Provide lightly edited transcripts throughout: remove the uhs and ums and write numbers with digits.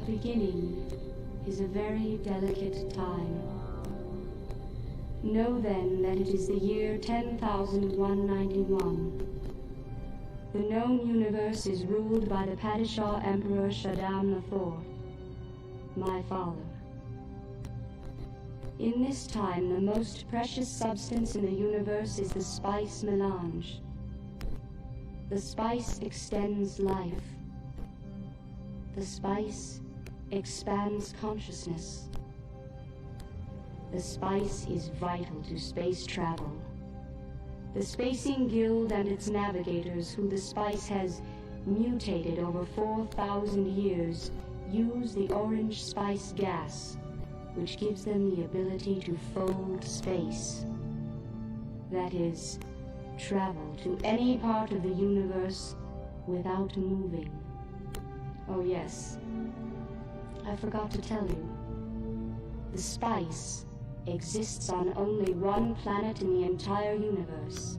Beginning is a very delicate time. Know then that it is the year 10,191. The known universe is ruled by the Padishah Emperor Showdown IV, my father. In this time, the most precious substance in the universe is the spice melange. The spice extends life. The spice expands consciousness. The spice is vital to space travel. The Spacing Guild and its navigators, who the spice has mutated over 4,000 years, use the orange spice gas, which gives them the ability to fold space. That is, travel to any part of the universe without moving. Oh yes, I forgot to tell you. The spice exists on only one planet in the entire universe.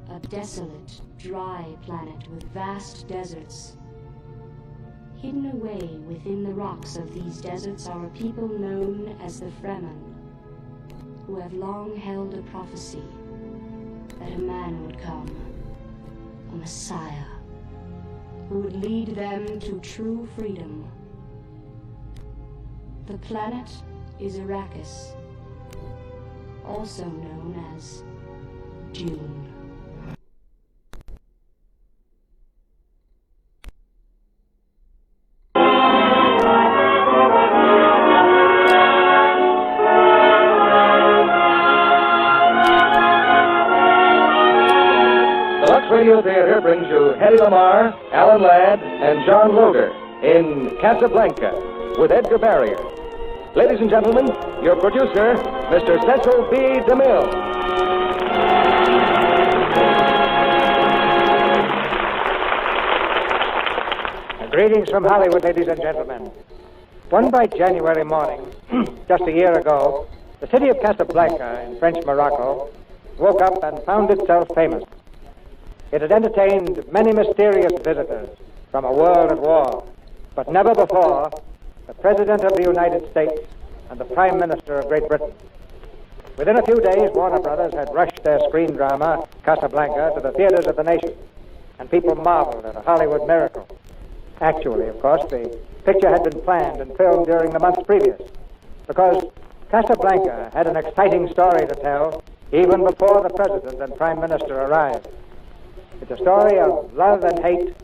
A desolate, dry planet with vast deserts. Hidden away within the rocks of these deserts are a people known as the Fremen, who have long held a prophecy that a man would come, a Messiah, who would lead them to true freedom. The planet is Arrakis, also known as June. Radio Theater brings you Hedy Lamarr, Alan Ladd, and John Loder in Casablanca with Edgar Barrier. Ladies and gentlemen, your producer, Mr. Cecil B. DeMille. Greetings from Hollywood, ladies and gentlemen. One bright January morning, just a year ago, the city of Casablanca in French Morocco woke up and found itself famous. It had entertained many mysterious visitors from a world at war, but never before the President of the United States and the Prime Minister of Great Britain. Within a few days, Warner Brothers had rushed their screen drama, Casablanca, to the theaters of the nation, and people marveled at a Hollywood miracle. Actually, of course, the picture had been planned and filmed during the months previous, because Casablanca had an exciting story to tell even before the President and Prime Minister arrived. It's a story of love and hate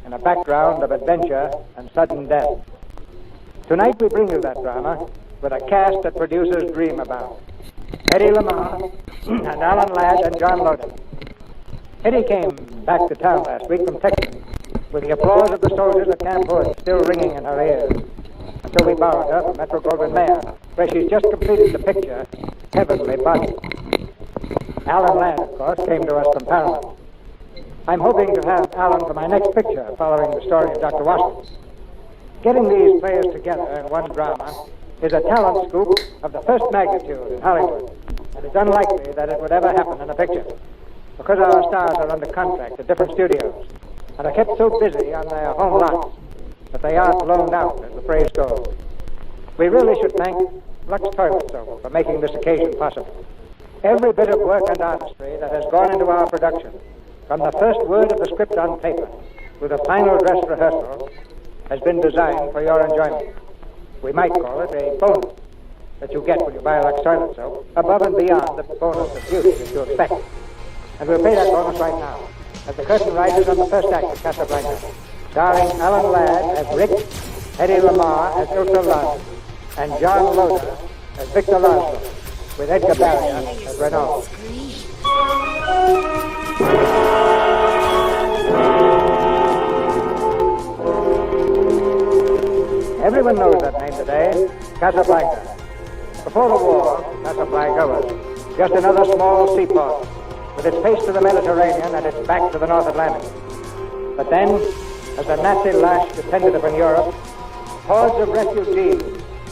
and a background of adventure and sudden death. Tonight we bring you that drama with a cast that producers dream about. Hedy Lamarr and Alan Ladd and John Loder. Hedy came back to town last week from Texas with the applause of the soldiers at Camp Hood still ringing in her ears, until we borrowed her from Metro-Goldwyn-Mayer, where she's just completed the picture, Heavenly Body. Alan Ladd, of course, came to us from Paramount. I'm hoping to have Alan for my next picture, following the story of Dr. Washington. Getting these players together in one drama is a talent scoop of the first magnitude in Hollywood, and it's unlikely that it would ever happen in a picture, because our stars are under contract at different studios, and are kept so busy on their home lots that they aren't loaned out, as the phrase goes. We really should thank Lux Toilet Soap for making this occasion possible. Every bit of work and artistry that has gone into our production, from the first word of the script on paper to the final dress rehearsal, has been designed for your enjoyment. We might call it a bonus. that you get when you buy a Lux toilet soap, above and beyond the bonus of beauty that you expect. And we'll pay that bonus right now, as the curtain rises on the first act of Casablanca, starring Alan Ladd as Rick, Eddie Lamar as Ilsa Lund, and John Loder as Victor Laszlo, with Edgar Barrier as Renault. Everyone knows that name today, Casablanca. Before the war, Casablanca was just another small seaport, with its face to the Mediterranean and its back to the North Atlantic. But then, as the Nazi lash descended upon Europe, hordes of refugees,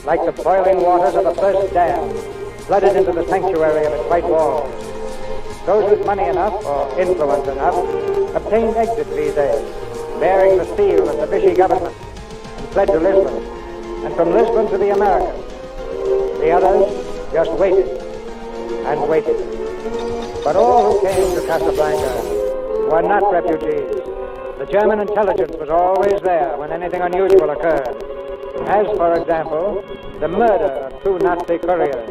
like the boiling waters of the first dam, flooded into the sanctuary of its white walls. Those with money enough, or influence enough, obtained exit visas, bearing the seal of the Vichy government, and fled to Lisbon, and from Lisbon to the Americas. The others just waited and waited. But all who came to Casablanca were not refugees. The German intelligence was always there when anything unusual occurred. As, for example, the murder of 2 Nazi couriers.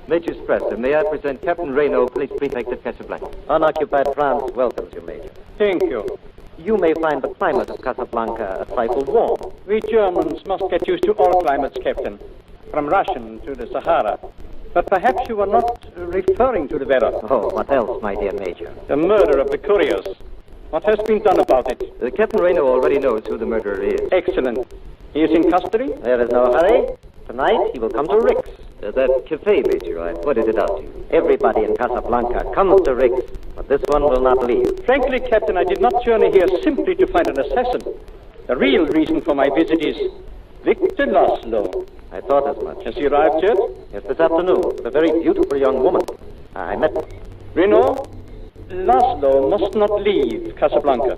Major Strasser, may I present Captain Reynaud, Police Prefect of Casablanca? Unoccupied France welcomes you, Major. Thank you. You may find the climate of Casablanca a trifle warm. We Germans must get used to all climates, Captain, from Russian to the Sahara. But perhaps you are not referring to the weather. Oh, what else, my dear Major? The murder of the couriers. What has been done about it? Captain Reynaud already knows who the murderer is. Excellent. He is in custody? There is no hurry. Tonight he will come to Rick's. That Café, Major, I pointed it out to you. Everybody in Casablanca comes to Rick's, but this one will not leave. Frankly, Captain, I did not journey here simply to find an assassin. The real reason for my visit is Victor Laszlo. I thought as much. Has he arrived yet? Yes, this afternoon, with a very beautiful young woman. I met her. Renaud, Laszlo must not leave Casablanca.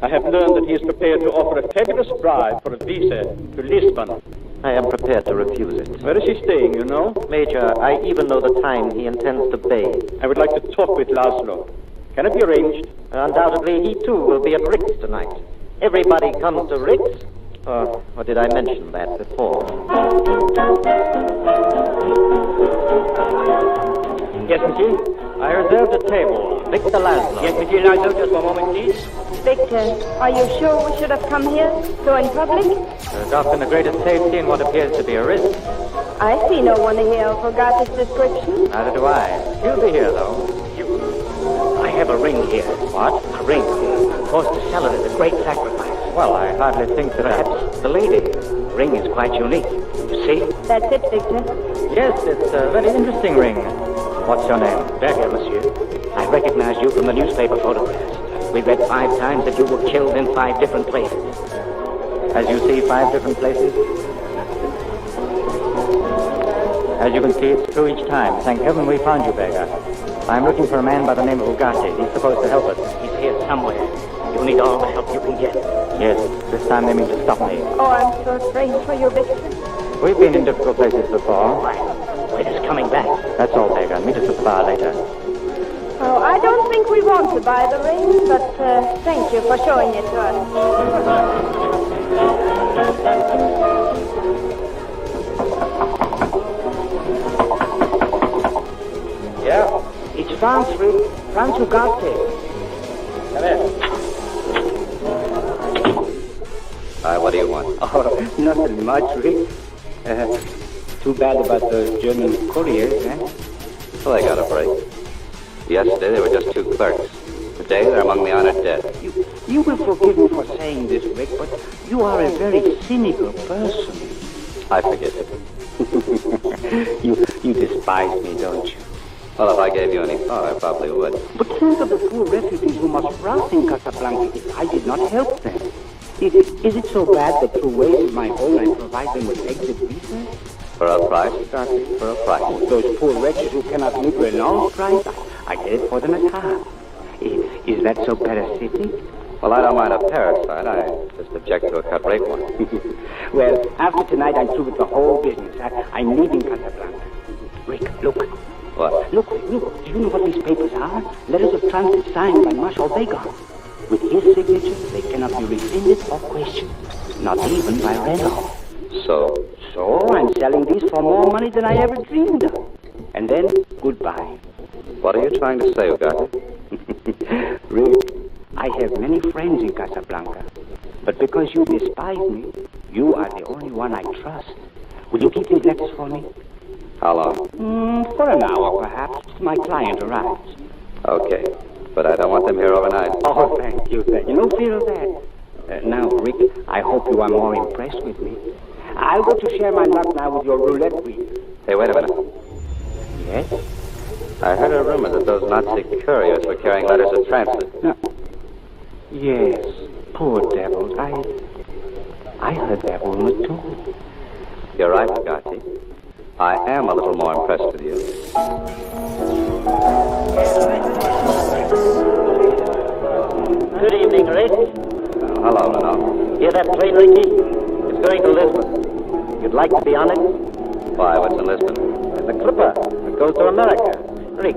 I have learned that he is prepared to offer a fabulous bribe for a visa to Lisbon. I am prepared to refuse it. Where is he staying, you know? Major, I even know the time he intends to bathe. I would like to talk with Laszlo. Can it be arranged? Undoubtedly, he too will be at Rick's tonight. Everybody comes to Rick's. Or did I mention that before? Yes, monsieur. I reserved a table. Victor Laszlo. Yes, monsieur Laszlo, just one moment, please. Victor, are you sure we should have come here? So in public? There's often the greatest safety in what appears to be a risk. I see no one here who forgot his description. Neither do I. He'll be here, though. I have a ring here. What? A ring. Forced to sell it at a great sacrifice. Well, I hardly think that Perhaps the lady. Ring is quite unique. You see? That's it, Victor. Yes, it's a very interesting ring. What's your name? Berger, monsieur. I recognize you from the newspaper photographs. We read 5 times that you were killed in 5 different places. As you see, 5 different places. As you can see, it's true each time. Thank heaven we found you, Berger. I'm looking for a man by the name of Bogart. He's supposed to help us. He's here somewhere. You'll need all the help you can get. Yes, this time they mean to stop me. Oh, I'm so afraid for you, Victor. We've been in difficult places before. It is coming back. That's all, Berger. Meet us at the bar later. Oh, I don't think we want to buy the ring, but thank you for showing it to us. Yeah? It's France, Rick. France Ugarte. Come here. Hi, what do you want? Oh, nothing much, Rick. Too bad about the German couriers, eh? Well, they got a break. Yesterday, they were just 2 clerks. Today, they're among the honored dead. You will forgive me for saying this, Rick, but you are a very cynical person. I forget it. You despise me, don't you? Well, if I gave you any thought, I probably would. But think of the poor refugees who must rout in Casablanca if I did not help them. Is it so bad that through ways of my own I provide them with exit visas? For a price, Darcy, for a price. Those poor wretches who cannot meet Renault's price, I get it for them at half. Is that so parasitic? Well, I don't mind a parasite. I just object to a cut rate one. Well, after tonight, I'm through with the whole business. I'm leaving Casablanca. Rick, look. What? Look. Do you know what these papers are? Letters of transit signed by Marshal Bogart. With his signature, they cannot be rescinded or questioned. Not even by Renault. So? So I'm selling these for more money than I ever dreamed of. And then, goodbye. What are you trying to say, Ugarte? Rick, I have many friends in Casablanca. But because you despise me, you are the only one I trust. Will you keep these letters for me? How long? For an hour, perhaps, till my client arrives. Okay. But I don't want them here overnight. Oh, thank you. No fear of that. Now, Rick, I hope you are more impressed with me. I'll go to share my luck now with your roulette wheel. Hey, wait a minute. Yes? I heard a rumor that those Nazi couriers were carrying letters of transit. No. Yes, poor devils. I heard that rumor, too. You're right, Ugarte. I am a little more impressed with you. Good evening, Rick. Hello, Renault. Hear that train, Ricky? It's going to Lisbon. You'd like to be on it? Why, what's in Lisbon? The Clipper that goes to America. Rick,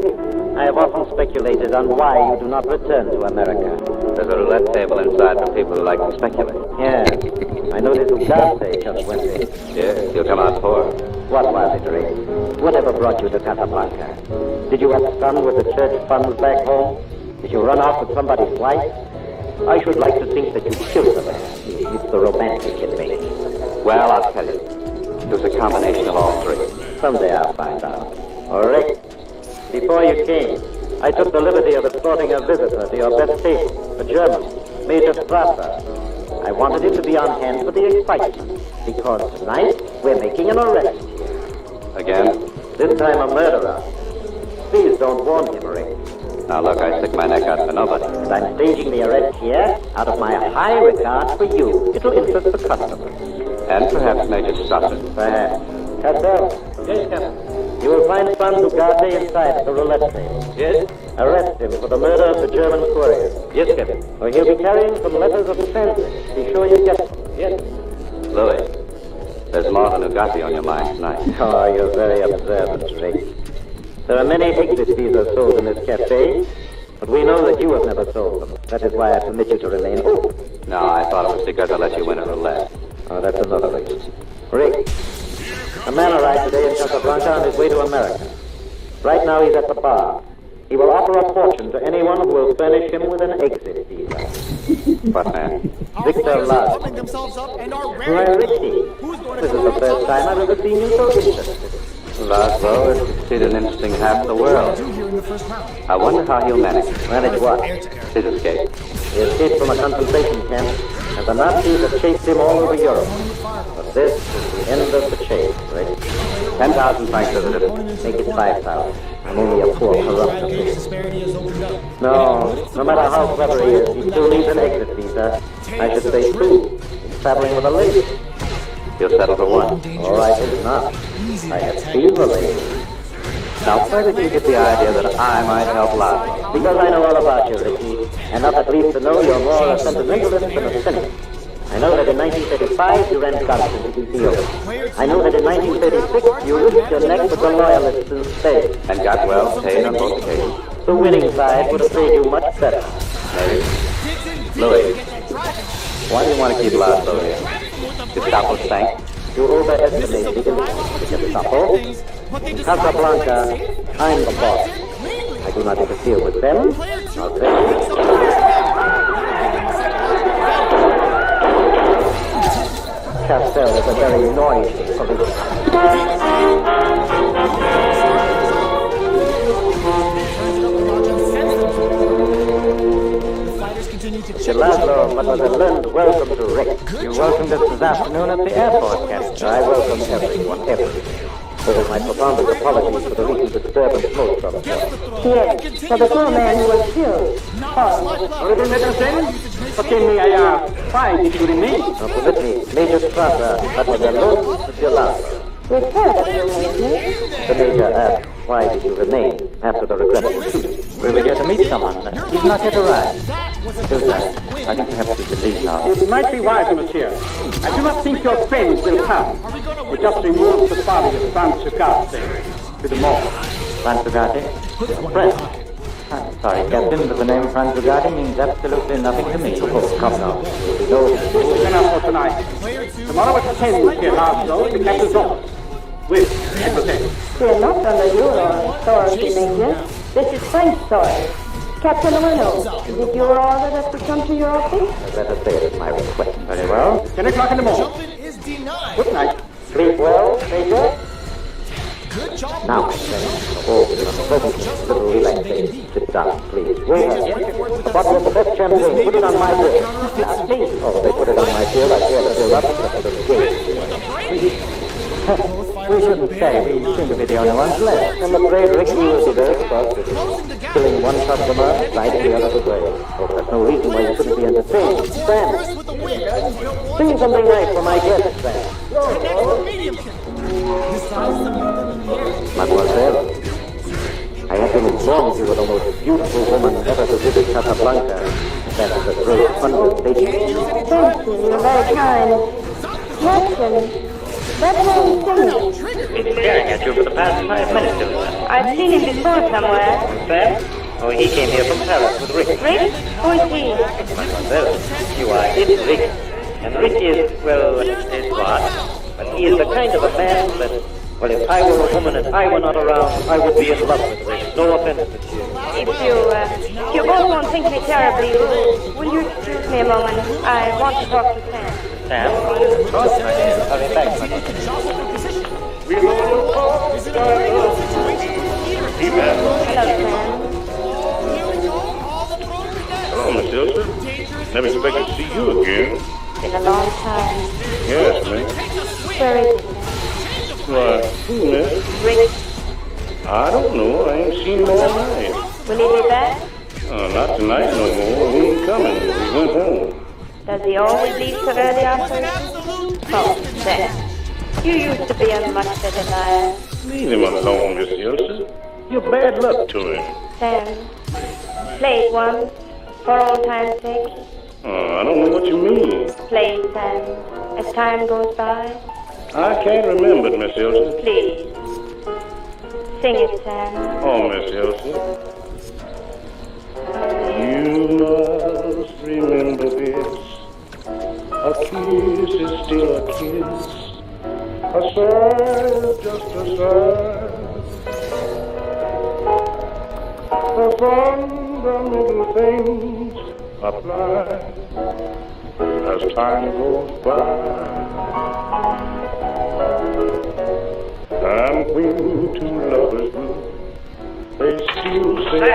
I have often speculated on why you do not return to America. There's a roulette table inside for people who like to speculate. Yes. I noticed Ugarte just went in. Yes, he'll come out poor. What was it, Rick? Whatever brought you to Casablanca? Did you abscond with the church funds back home? Did you run off with somebody's wife? I should like to think that you killed the man. It's the romantic in me. Well, I'll tell you. It was a combination of all three. Someday I'll find out. Oh, Rick, before you came, I took the liberty of escorting a visitor to your best table, a German, Major Strasser. I wanted him to be on hand for the excitement, because tonight we're making an arrest here. Again? This time a murderer. Please don't warn him, Rick. Now look, I stick my neck out for nobody. And I'm staging the arrest here out of my high regard for you. It'll interest the customers. And perhaps Major Strasser. Perhaps. Café. Yes, Captain. You will find Franz Ugarte inside the roulette table. Yes? Arrest him for the murder of the German courier. Yes, Captain. Or he'll be carrying some letters of transit. Be sure you get them. Yes. Louis, there's more than Ugarte on your mind tonight. Oh, you're very observant, Rick. There are many exit visas sold in this cafe, but we know that you have never sold them. That is why I permit you to remain open. No, I thought it was because I let you win a roulette. Oh, that's another reason. Rick, a man arrived today in Casablanca on his way to America. Right now he's at the bar. He will offer a fortune to anyone who will furnish him with an exit visa. What man? Victor Lodge. Why, Ricky, this is the first time I've ever seen you so interested. Laszlo has seen an interesting half of the world. I wonder how he'll manage. Manage what? His escape. He escaped from a concentration camp, and the Nazis have chased him all over Europe. But this is the end of the chase, Rick. 10,000 francs as it is. Make it 5,000. I'm only a poor corrupt. No matter how clever he is, he still needs an exit visa. I should say two. He's traveling with a lady. He'll settle for one. All right, it's not. I have seen the lady. Now, where did you get the idea that I might help Laszlo? Because I know all about you, Ricky. Enough at least to know you're more a sentimentalist than a cynic. I know that in 1935 you ran Constant to Ethiopia. I know that in 1936 you risked your neck with the loyalists instead. And got well paid on both occasions. The winning side would have paid you much better. Maybe. Louis, why do you want to keep Laszlo here? Gestapo stank? You overestimate the influence of the Gestapo. In Casablanca, I'm the boss. I do not interfere with them, nor them. Castel is a very noisy police. Mr. Laszlo, Mademoiselle, welcome to Rick. You welcomed us this afternoon at the airport, Captain. I welcome everyone, everyone. With my profoundest apologies for the recent disturbance most of us. Yes, for the poor man who was killed. Honorable Mademoiselle, forgive me, I ask, why did you remain? Now permit me, Major Strasser, Mademoiselle, Monsieur Laszlo. We've heard of you lately. The Major asked, why did you remain after the regrettable shooting? We were here to meet someone. He's not yet arrived. I think perhaps we should leave now. It might be wise, monsieur. I do not think your friends will come. We just removed the body of Franz Ugarte to the morgue. Franz Ugarte? Friend. I'm sorry, Captain, but the name Franz Bugatti means absolutely nothing to me. Oh, come now. Enough for tonight. Tomorrow at 10 we'll get Armstrong to captain's office. With everything. We're not under your authority, Major. This is French soil. Captain Renault, is it your order that we come to your office? I'd better say it is my request. Very well. 10 o'clock in the morning. Jumping is denied. Good night. Sleep well, Major. Good job. Now, little relaxation. Sit down, please. What was the best champagne? Put it on my bill. Oh, they put it on my bill. I hear the bill up. We shouldn't say. We seem to be the only ones left. I'm afraid Ricky will be very cross. Killing one customer, sliding the other away. Oh, there's no reason why you shouldn't be entertained. Sam, sing something nice for my guests, Sam. Mademoiselle, I have been informed you were the most beautiful woman ever to visit Casablanca. That is a great understatement. Thank you, you're very kind. Captain, that man singing. Been staring at you for the past 5 minutes, Ilsa. I've seen him before somewhere. Sam? Oh, he came here from Paris with Rick. Rick? Who is he? Mademoiselle, you are his Rick. And Rick is, well, is what? But he is the kind of a man that, well, if I were a woman and I were not around, I would be in love with Rick. No offense to you. If you both won't think me terribly rude, will you excuse me a moment? I want to talk to Sam. Sam? Of course, my dear. Hurry back, my dear. Hello, Sam. Hello, Miss Ilsa. Never expected to see you again. Been a long time. Yes, ma'am. Where is he? Why, who, miss? Rick. I don't know. I ain't seen him all night. Will he be back? Not tonight no more. He ain't coming. He went home. Does he always leave so early after? Oh, Sam. You used to be a much better liar. Leave him alone, Miss Ilsa. You're bad luck to him. Sam, play it once, for old time's sake. I don't know what you mean. Play it, Sam, as time goes by. I can't remember it, Miss Ilsa. Please. Sing it, Sam. Oh, Miss Ilsa. You must remember this. A kiss is still a kiss. A sigh is just a sigh. The fundamental things apply as time goes by. And when two lovers meet, they still say...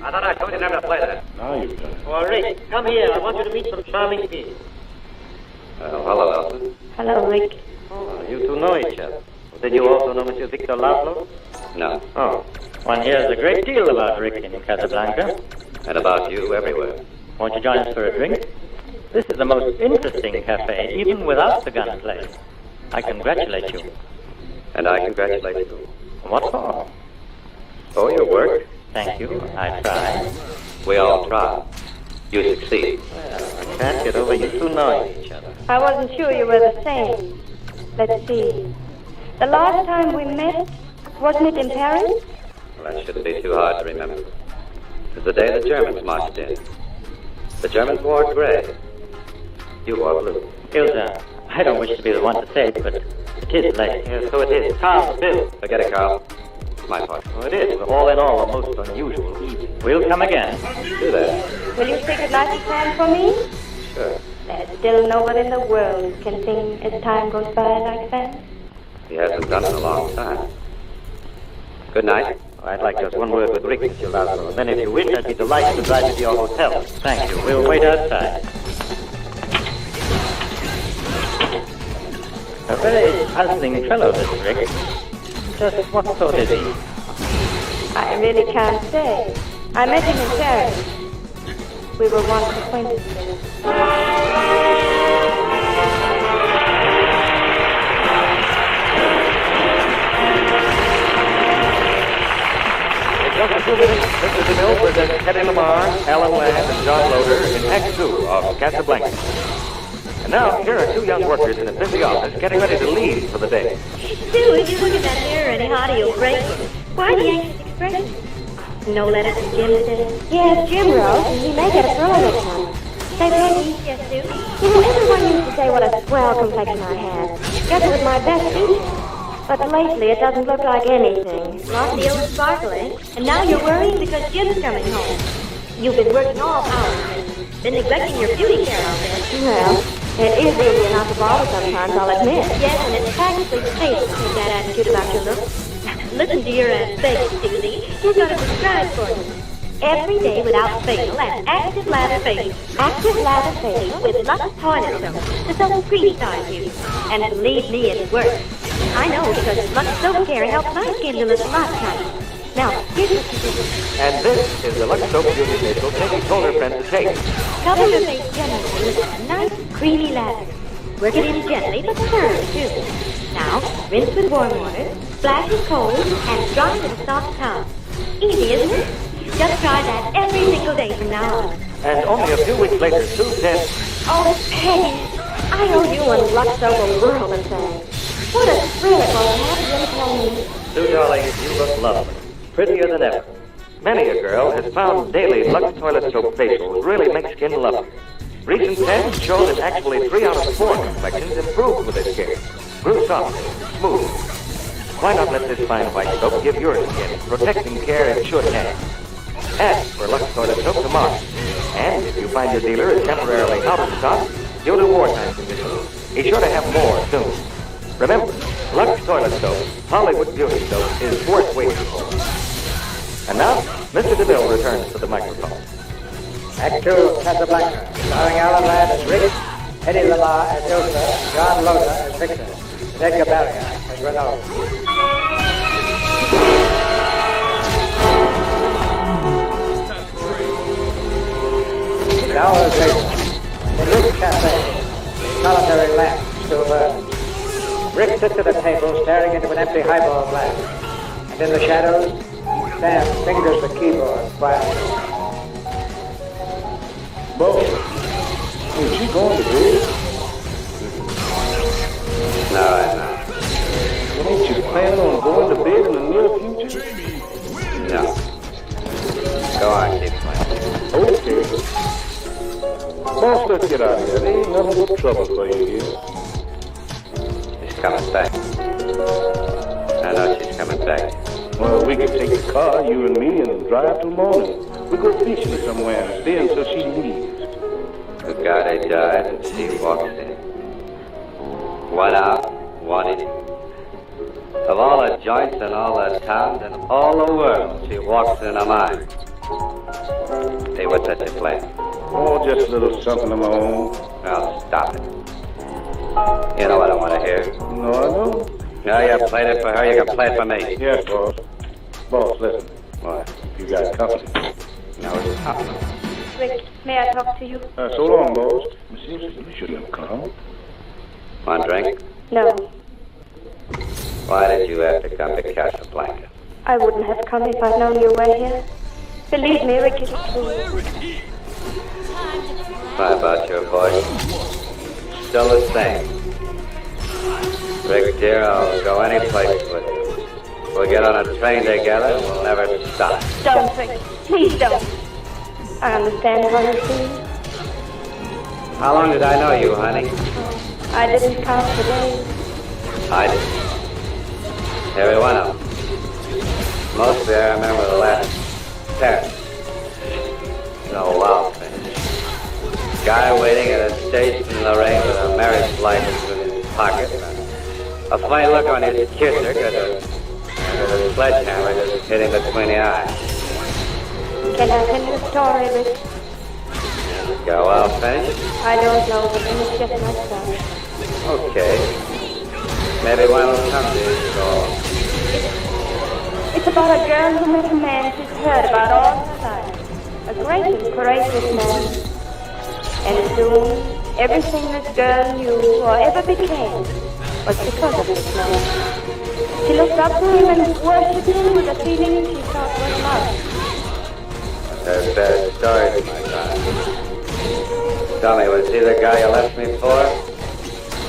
I thought I told you never to play that. Now you've done it. Oh, Rick, come here. I want you to meet some charming people. Hello, Elsa. Hello, Rick. Oh, you two know each other. Did you also know Monsieur Victor Laszlo? No. Oh. One hears a great deal about Rick in Casablanca. And about you everywhere. Won't you join us for a drink? This is the most interesting cafe, even without the gunplay. I congratulate you. And I congratulate you. What for? Oh, your work. Thank you. I try. We all try. You succeed. Well, I can't get over you two knowing each other. I wasn't sure you were the same. Let's see. The last time we met, wasn't it in Paris? Well, that shouldn't be too hard to remember. It was the day the Germans marched in. The Germans wore gray. You wore blue. Ilsa, I don't wish to be the one to say it, but it is late. Yes, so it is. Carl, Bill. Forget it, Carl. It's my fault. Oh, it is. All in all, a most unusual evening. We'll come again. Do that. Will you say goodnight to Sam for me? Sure. There's still no one in the world who can sing as time goes by like that. He hasn't done it in a long time. Good night. I'd like just one word with Rick, Mr. Laszlo. And then if you wish, I'd be delighted to drive you to your hotel. Thank you. We'll wait outside. A very puzzling fellow, this Rick. Just what sort is he? I really can't say. I met him in Paris. We were once acquaintances. Just a few minutes, Mr. DeMille presents Teddy Lamar, Alan Ladd, and John Loder in Act 2 of Casablanca. And now, here are two young workers in a busy office getting ready to leave for the day. Sue, if you look at that hair any hotter, you'll break it. Why the anxious expression? No letter from Jim today? Yes, Jim wrote, and he may get a thriller this time. Say, Peggy. Yes, Sue? You know, everyone used to say what a swell complexion I had. Guess it was my best feature. But lately, it doesn't look like anything. Lost the old sparkle, eh? And now you're worrying because Jim's coming home. You've been working all hours and been neglecting your beauty care out there. Well, it is easy enough to bother sometimes, I'll admit. Yes, and it's practically safe to take that attitude about your looks. Listen to your face, Susie. He's going to prescribe for you. Every day without facial and active lather facial. Active lather facial with Lux toilet soap to soap cream-size you. And believe me, it works. I know because Lux soap care helps my skin to look a lot tighter. Now, here's what you do. And this is the Lux Soap Beauty Facial Peggy told her friend to take. Cover your face gently with a nice creamy lather. Work it in gently but firm, too. Now, rinse with warm water, splash with cold, and dry with a soft towel. Easy, isn't it? Just try that every single day from now on. And only a few weeks later, Sue said, Oh, Peggy, I owe you and Lux Soap a world of thanks. What a thrill it was to have you tell me. Sue, darling, you look lovely. Prettier than ever. Many a girl has found daily Lux Toilet Soap facials really make skin lovely. Recent tests show that actually 3 out of 4 complexions improved with this care. Grew soft, smooth. Why not let this fine white soap give your skin protecting care it should have? Ask for Lux Toilet Soap tomorrow. And if you find your dealer is temporarily out of stock, due to wartime conditions, be sure to have more soon. Remember, Lux Toilet Soap, Hollywood Beauty Soap, is worth waiting for. And now, Mr. DeMille returns to the microphone. Act 2, Casablanca, starring Alan Ladd as Rick, Eddie Lamar as Ilsa, John Loder as Victor, and Edgar Barrier as Renaud. An hour later, in Rick's Café, solitary lamp still burns. Rick sits at a table staring into an empty highball glass, and in the shadows, Sam fingers the keyboard quietly. Bo, is she going to bed? No, I'm not. Well, ain't you planning on going to bed in the near future? No. Go on, keep playing. Okay. Boss, let's get out of here. There ain't nothing but trouble for you here. She's coming back. I know she's coming back. Well, we could take the car, you and me, and drive till morning. We go fishing somewhere and stay until she leaves. The guy they died and she walks in. 1 out, 1 in. Of all the joints and all the towns and all the world, she walks in on mine. Hey, what's that you play? Oh, just a little something of my own. Now stop it. You know what I want to hear. No, I know. Now you played it for her, you can play it for me. Yes, boss. Boss, listen. What? You got company. No, it's not. Rick, may I talk to you? So long, boss. Miss Simpson, you shouldn't have come. Want a drink? No, Why did you have to come to Casablanca? I wouldn't have come if I'd known you were here. Believe me, Rick is a fool. Why about your voice? Still the same. Rick, dear, I'll go any place with you. We'll get on a train together and we'll never stop. Don't, Rick. Please don't. I understand how you feel. How long did I know you, honey? I didn't count the days. I did. Every one of them. Mostly I remember the last 10. No wow thing. Guy waiting at a station in the rain with a marriage license in his pocket. A funny look on his kisser because a sledgehammer just hit him between the eyes. Can I tell you a story, Rick? Go out, finish? I don't know, but it's just myself. Okay. Maybe one will come to you, so... It's about a girl who met a man she's heard about all her life. A great and courageous man. And soon, everything this girl knew or ever became was because of this man. She looked up to him and worshipped him with a feeling she thought was love. There's bad stories, my son. Tell me, was he the guy you left me for?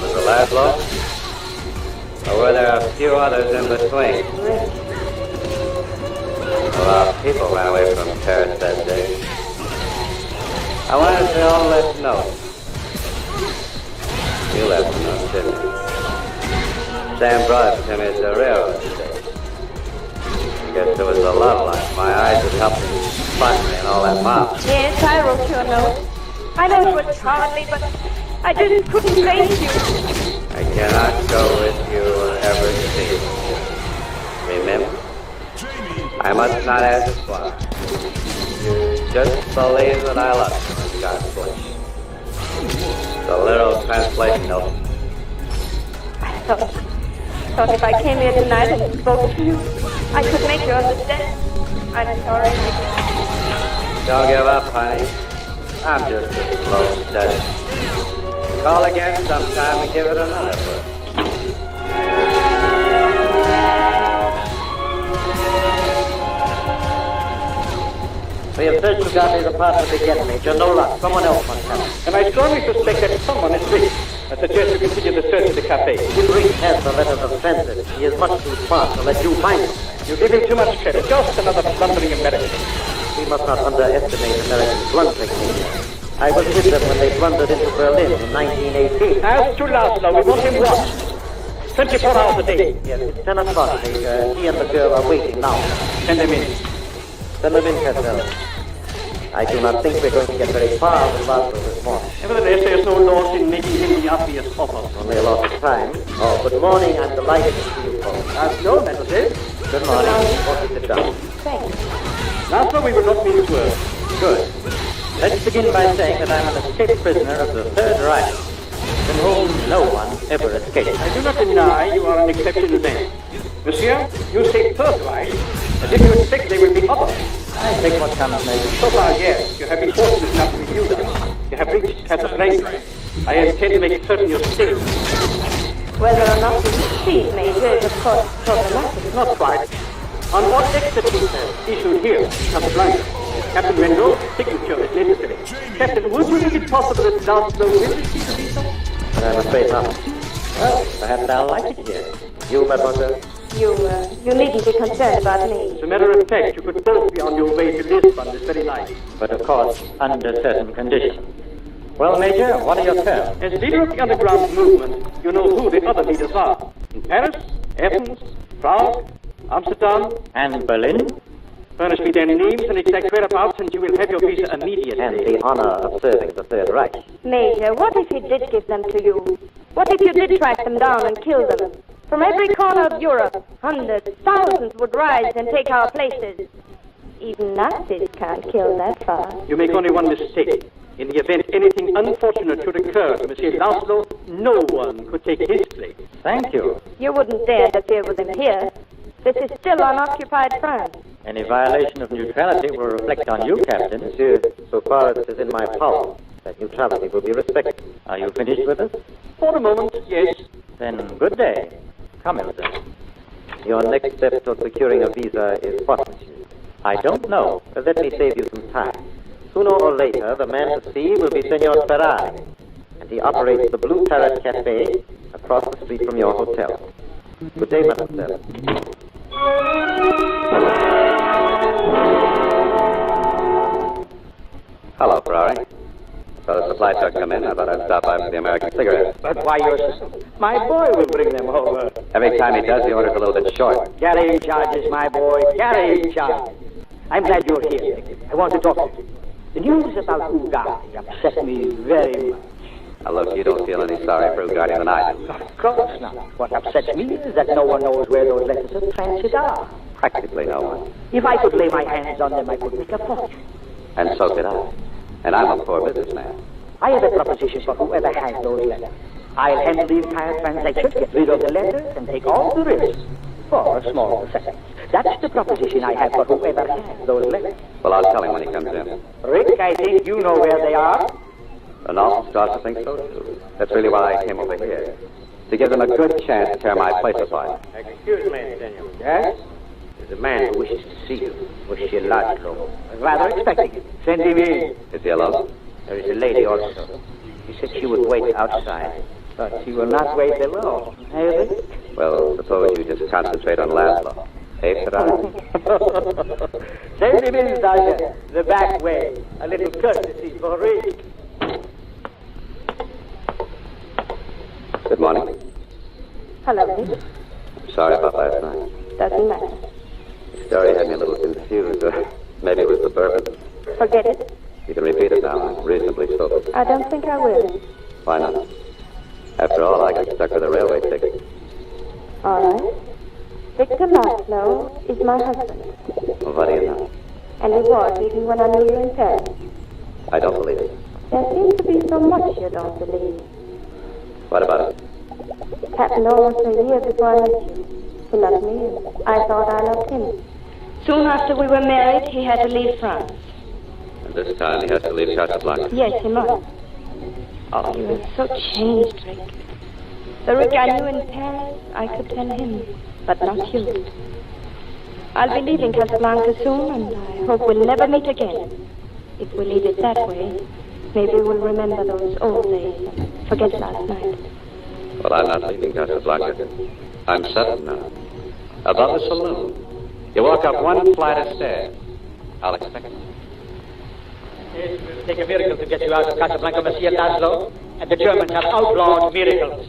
Was the last blow? Or were there a few others in between? Rick. Well, a people ran away from Paris that day. I wanted to all let know. You left a note, didn't you? Sam brought it to me at the railroad today. I guess it was the love life. My eyes had helped me spot me and all that mom. Yes, I wrote your note. I know it was cowardly, but I just couldn't face you. I cannot go with you or ever see you. Remember? I must not ask why. You just believe that I love you, God bless you. The literal translation of I thought if I came here tonight and spoke to you, I could make you understand. I'm sorry. Don't give up, honey. I'm just a slow study. Call again sometime and give it another look. We have searched the copies of parts of the get Major. No luck. Someone else must have it. And I strongly suspect that someone is rich. I suggest you continue the search of the cafe. If Rick has the letters of transit, he is much too smart to let you find it. You give him too much credit. Just another blundering American. We must not underestimate American blunt technique. I was with them when they blundered into Berlin in 1918. As to Laszlo, we want him watched. 24 hours a day. Yes, it's 10 o'clock. He and the girl are waiting now. Send them in. Send them in, Casablanca. I do not think we're going to get very far with Laszlo this morning. Nevertheless, there's no loss in making him the obvious offer. Only a loss of time. Oh, good morning. I'm delighted to see you folks. No, mademoiselle. Good morning. Won't you sit down? Thanks. Laszlo, we will not meet word. Good. Let's begin by saying that I'm an escaped prisoner of the Third Reich, from whom no one ever escaped. I do not deny you are an exceptional man. Monsieur, you say Third Reich, as if you expect there will be others. I take what comes, Major. So far, yes, you have been fortunate enough to review them. You have reached Casablanca. I intend to make certain you stay. Whether or not you succeed, Major, is of course problematic. Not quite. On what expertise issued here, Casablanca, Captain Rendell's signature is necessary. Captain, would you think it possible that Laszlo will receive the visa? I'm afraid not. Well, perhaps I'll like it here. You, mademoiselle? You needn't be concerned about me. As a matter of fact, you could both be on your way to Lisbon this very night. But of course, under certain conditions. Well, Major, what are your terms? As leader of the underground movement, you know who the other leaders are. In Paris, Athens, Prague, Amsterdam, And Berlin? Furnish me their names and exact whereabouts, and you will have your visa immediately. And the honor of serving the Third Reich. Major, what if he did give them to you? What if you did track them down and kill them? From every corner of Europe, hundreds, thousands would rise and take our places. Even Nazis can't kill that far. You make only one mistake. In the event anything unfortunate should occur to Monsieur Laszlo, no one could take his place. Thank you. You wouldn't dare interfere with him here. This is still unoccupied France. Any violation of neutrality will reflect on you, Captain. Monsieur, so far as it is in my power, that neutrality will be respected. Are you finished with us? For the moment, yes. Then good day. Come, Elsa. Your next step toward securing a visa is what, monsieur? I don't know, but let me save you some time. Sooner or later, the man to see will be Senor Ferrari, and he operates the Blue Parrot Café across the street from your hotel. Good day, mademoiselle. Hello, Ferrari. Saw the supply truck come in. I thought I'd stop by for the American cigarettes. But why yourself? My boy will bring them over. Every time he does, the order's a little bit short. Carrying charges, my boy. Carrying charges. I'm glad you're here. I want to talk to you. The news about Bogart upset me very much. Now, look, you don't feel any sorry for Bogart than I do. Of course not. What upsets me is that no one knows where those letters of transit are. Practically no one. If I could lay my hands on them, I could make a fortune. And so could I. And I'm a poor businessman. I have a proposition for whoever has those letters. I'll handle the entire transaction, get rid of the letters, and take all the risks for a small percentage. That's the proposition I have for whoever has those letters. Well, I'll tell him when he comes in. Rick, I think you know where they are. And Austin starts to think so, too. That's really why I came over here. To give them a good chance to tear my place apart. Excuse me, Daniel. Yes? There's a man who wishes to see you. Monsieur Laszlo. I was rather expecting him. Send him in. Is he alone? There is a lady also. She said she would wait outside. But she will not wait alone. Hey, Rick? Well, suppose you just concentrate on Laszlo. Petra. Send him in, Sergeant. The back way. A little courtesy for Rick. Good morning. Hello, Rick. Sorry about last night. Doesn't matter. The story had me a little confused. Maybe it was the bourbon. Forget it. You can repeat it now. I'm reasonably sober. I don't think I will. Why not? After all, I got stuck with a railway ticket. All right. Victor Laszlo is my husband. Well, what do you know? And he was even when I knew you in Paris. I don't believe it. There seems to be so much you don't believe. What about it? It happened almost a year before I met you. He loved me, and I thought I loved him. Soon after we were married, he had to leave France. And this time he has to leave Casablanca. Yes, he must. Oh, you are so changed, Rick. The Rick I knew in Paris, I could tell him, but not you. I'll be leaving Casablanca soon, and I hope we'll never meet again. If we leave it that way, maybe we'll remember those old days and forget last night. Well, I'm not leaving Casablanca. I'm settled now. Above the saloon. You walk up one flight of stairs. I'll expect you. It will take a miracle to get you out of Casablanca, Monsieur Laszlo, and the Germans have outlawed miracles.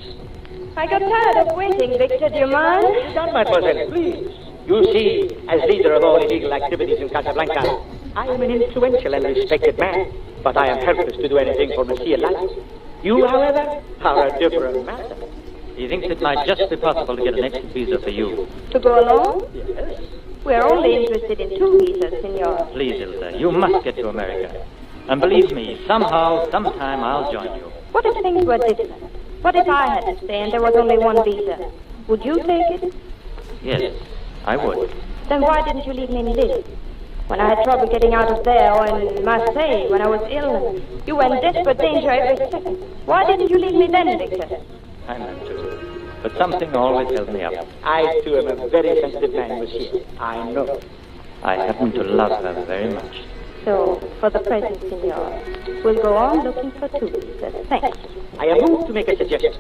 I got tired of waiting, Victor. Do you mind? Sit down, mademoiselle, please. You see, as leader of all illegal activities in Casablanca, I am an influential and respected man, but I am helpless to do anything for Monsieur Laszlo. You, however, are a different matter. He thinks it might just be possible to get an extra visa for you. To go along? Yes. We're only interested in 2 visas, senor. Please, Ilsa, you must get to America. And believe me, somehow, sometime I'll join you. What if things were different? What if I had to stay and there was only 1 visa? Would you take it? Yes, I would. Then why didn't you leave me in Lille? When I had trouble getting out of there, or in Marseille when I was ill, and you were in desperate danger every second. Why didn't you leave me then, Victor? I meant to. But something always held me up. I, too, am a very sensitive man, Monsieur. I know. I happen to love her very much. So, for the present, senor, we'll go on looking for 2 visas. Thanks. I am moved to make a suggestion.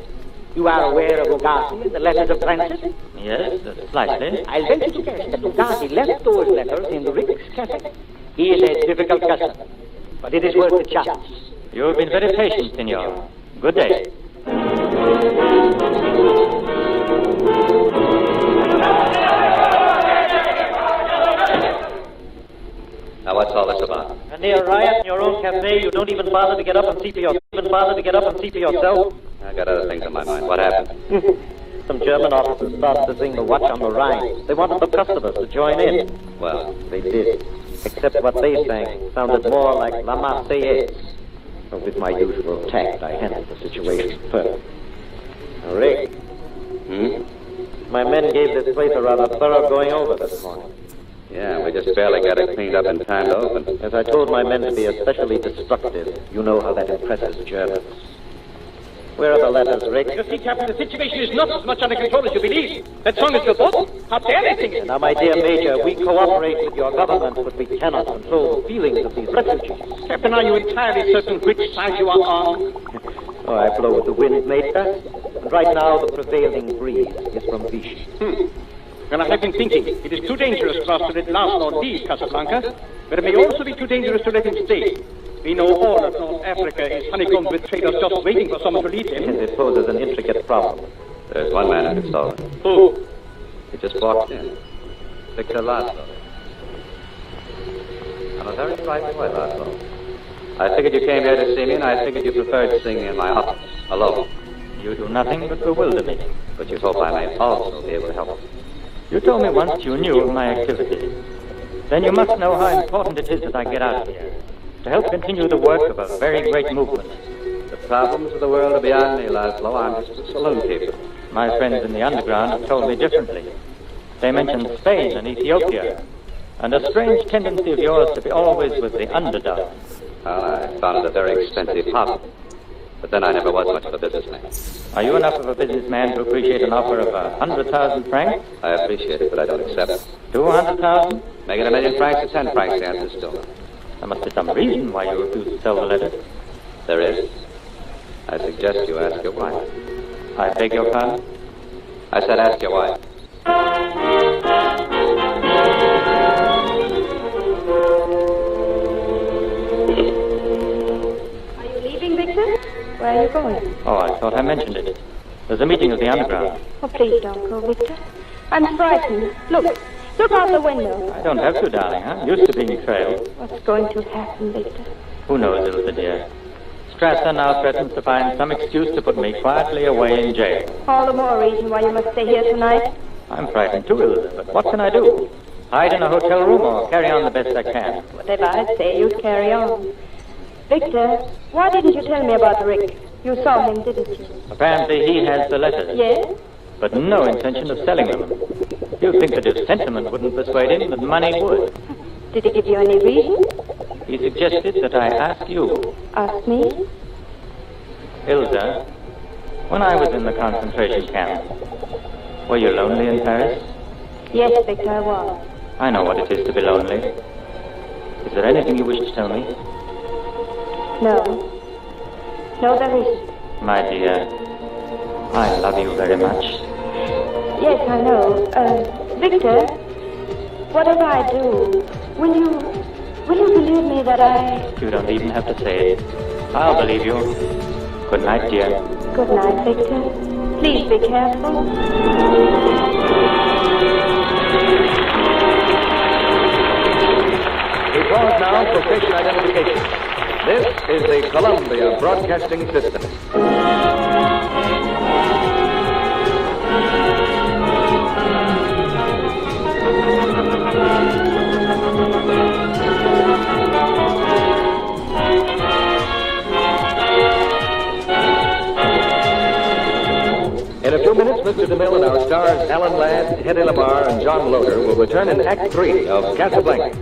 You are aware of Ugarte and the letters of Francis? Yes, slightly. I'll venture to guess that Ugarte left those letters in Rick's Café. He is a difficult customer, but it is worth the chance. You have been very patient, senor. Good day. Now, what's all this about? A near riot in your own cafe. You don't even bother to get up and see for yourself. I got other things on my mind. What happened? Some German officers started to sing the Watch on the Rhine. They wanted the customers to join in. Well, They did. Except what they sang sounded more like La Marseillaise. But with my usual tact, I handled the situation perfectly. Rick, my men gave this place a rather thorough going over this morning. yeah, we just barely got it cleaned up in time to open. As I told my men to be especially destructive, you know how that impresses Germans. Where are the letters, Rick? You see, Captain, the situation is not as much under control as you believe. That song is verboten. How dare they sing it? Now, my dear Major, we cooperate with your government, but we cannot control the feelings of these refugees. Captain, are you entirely certain which side you are on? Oh, I blow with the wind, Major. And right now, the prevailing breeze is from Vichy. Well, I have been thinking. It is too dangerous for us to let Laszlo leave Casablanca, but it may also be too dangerous to let him stay. We know all of North Africa is honeycombed with traders just waiting for someone to lead them. And it poses an intricate problem. There's one man who can solve it. Who? He just walked in. Victor Laszlo. I'm a very bright boy, Laszlo. I figured you came here to see me, and I figured you preferred seeing me in my office, alone. You do nothing but bewilder me. But you hope I may also be able to help. You told me once you knew of my activities. Then you must know how important it is that I get out of here, to help continue the work of a very great movement. The problems of the world are beyond me, Laszlo. I'm just a saloon keeper. My friends in the underground have told me differently. They mentioned Spain and Ethiopia, and a strange tendency of yours to be always with the underdog. Well, I found it a very expensive hobby. But then I never was much of a businessman. Are you enough of a businessman to appreciate an offer of 100,000 francs? I appreciate it, but I don't accept it. 200,000? Make it 1,000,000 francs or 10 francs, the answer's still no. There must be some reason why you refuse to sell the letter. There is. I suggest you ask your wife. I beg your pardon? I said ask your wife. Where are you going? Oh, I thought I mentioned it. There's a meeting of the underground. Oh, please don't go, Victor. I'm frightened. Look out the window. I don't have to, darling. I'm used to being trailed. What's going to happen, Victor? Who knows, Ilsa, dear? Strasser now threatens to find some excuse to put me quietly away in jail. All the more reason why you must stay here tonight. I'm frightened too, Ilsa, but what can I do? Hide in a hotel room or carry on the best I can? Whatever I say, you'd carry on. Victor, why didn't you tell me about Rick? You saw him, didn't you? Apparently he has the letters. Yes? But no intention of selling them. You'd think that if sentiment wouldn't persuade him, that money would. Did he give you any reason? He suggested that I ask you. Ask me? Ilsa, when I was in the concentration camp, were you lonely in Paris? Yes, Victor, I was. I know what it is to be lonely. Is there anything you wish to tell me? No. No, there isn't. My dear, I love you very much. Yes, I know. Victor, whatever I do, will you believe me that I... You don't even have to say it. I'll believe you. Good night, dear. Good night, Victor. Please be careful. We pause now for station identification. This is the Columbia Broadcasting System. In a few minutes, Mr. DeMille and our stars Alan Ladd, Hedy Lamarr, and John Loder will return in Act 3 of Casablanca.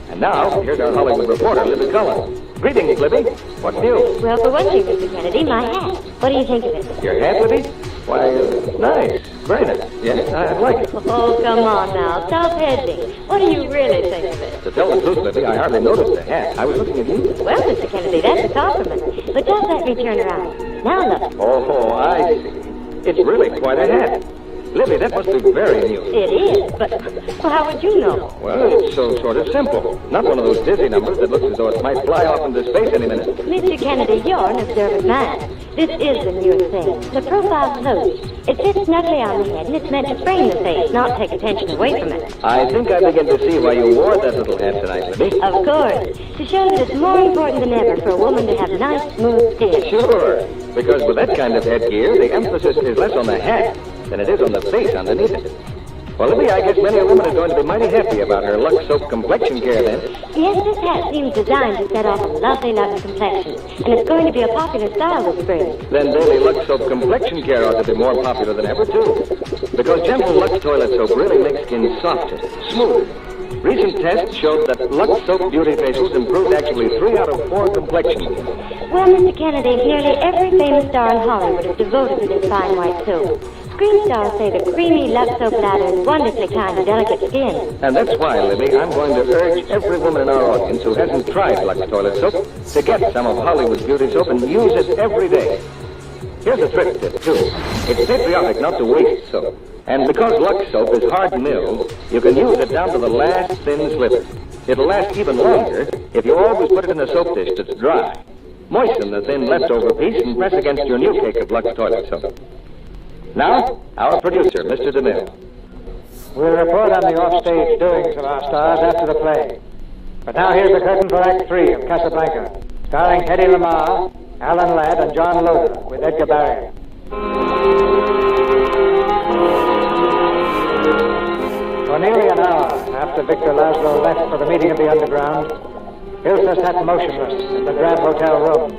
And now, here's our Hollywood reporter, Libby Cullen. Greetings, Libby. What's new? Well, for one thing, Mr. Kennedy, my hat. What do you think of it? Your hat, Libby? Why, nice. Very nice. Yes, I like it. Oh, come on now. Stop hedging. What do you really think of it? To tell the truth, Libby, I hardly noticed the hat. I was looking at you. Well, Mr. Kennedy, that's a compliment. But just let me turn around. Now look. Oh, I see. It's really quite a hat. Libby, that must be very new. It is, but well, how would you know? Well, it's so sort of simple. Not one of those dizzy numbers that looks as though it might fly off into space any minute. Mr. Kennedy, you're an observant man. This is the newest thing. The profile floats. It sits snugly on the head, and it's meant to frame the face, not take attention away from it. I think I begin to see why you wore that little hat tonight, Libby. Of course. To show that it's more important than ever for a woman to have nice, smooth skin. Sure. Because with that kind of headgear, the emphasis is less on the hat than it is on the face underneath it. Well, Libby, I guess many a woman is going to be mighty happy about her Lux Soap complexion care then. Yes, this hat seems designed to set off a lovely complexion, and it's going to be a popular style this spring. Then daily Lux Soap complexion care ought to be more popular than ever, too. Because gentle Lux toilet soap really makes skin softer, smoother. Recent tests showed that Lux Soap beauty facials improved actually 3 out of 4 complexions. Well, Mr. Kennedy, nearly every famous star in Hollywood is devoted to this fine white soap. Screen stars say the creamy Lux Soap lather is wonderfully kind to delicate skin. And that's why, Libby, I'm going to urge every woman in our audience who hasn't tried Lux toilet soap to get some of Hollywood's beauty soap and use it every day. Here's a trick tip, too. It's patriotic not to waste soap. And because Lux soap is hard milled, you can use it down to the last thin sliver. It'll last even longer if you always put it in a soap dish that's dry. Moisten the thin leftover piece and press against your new cake of Lux toilet soap. Now, our producer, Mr. DeMille. We'll report on the offstage doings of our stars after the play. But now here's the curtain for Act 3 of Casablanca, starring Hedy Lamarr, Alan Ladd, and John Loder, with Edgar Barrier. For nearly an hour after Victor Laszlo left for the meeting of the underground, Ilsa sat motionless in the drab hotel room.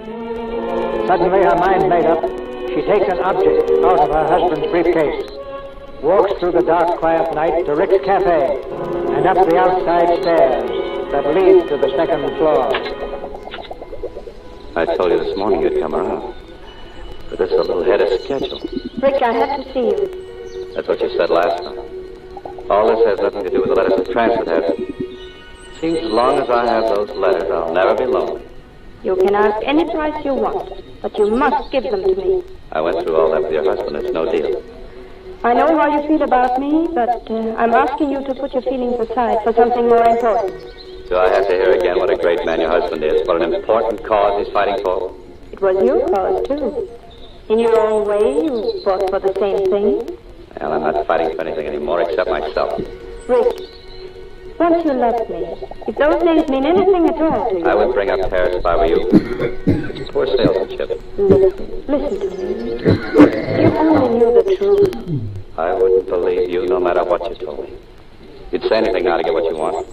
Suddenly, her mind made up, she takes an object out of her husband's briefcase, walks through the dark, quiet night to Rick's Café, and up the outside stairs that lead to the second floor. I told you this morning you'd come around. But this is a little ahead of schedule. Rick, I have to see you. That's what you said last time. All this has nothing to do with the letters of transit, has it? Seems as long as I have those letters, I'll never be lonely. You can ask any price you want, but you must give them to me. I went through all that with your husband. It's no deal. I know how you feel about me, but I'm asking you to put your feelings aside for something more important. Do I have to hear again what a great man your husband is, what an important cause he's fighting for? It It was your cause, too. In your own way, you fought for the same thing. Well, I'm not fighting for anything anymore except myself. Rick, once you left me, if those days mean anything at all to you... I would bring up Paris if I were you. It's poor salesmanship. Listen to me. You only knew the truth. I wouldn't believe you no matter what you told me. You'd say anything now to get what you want.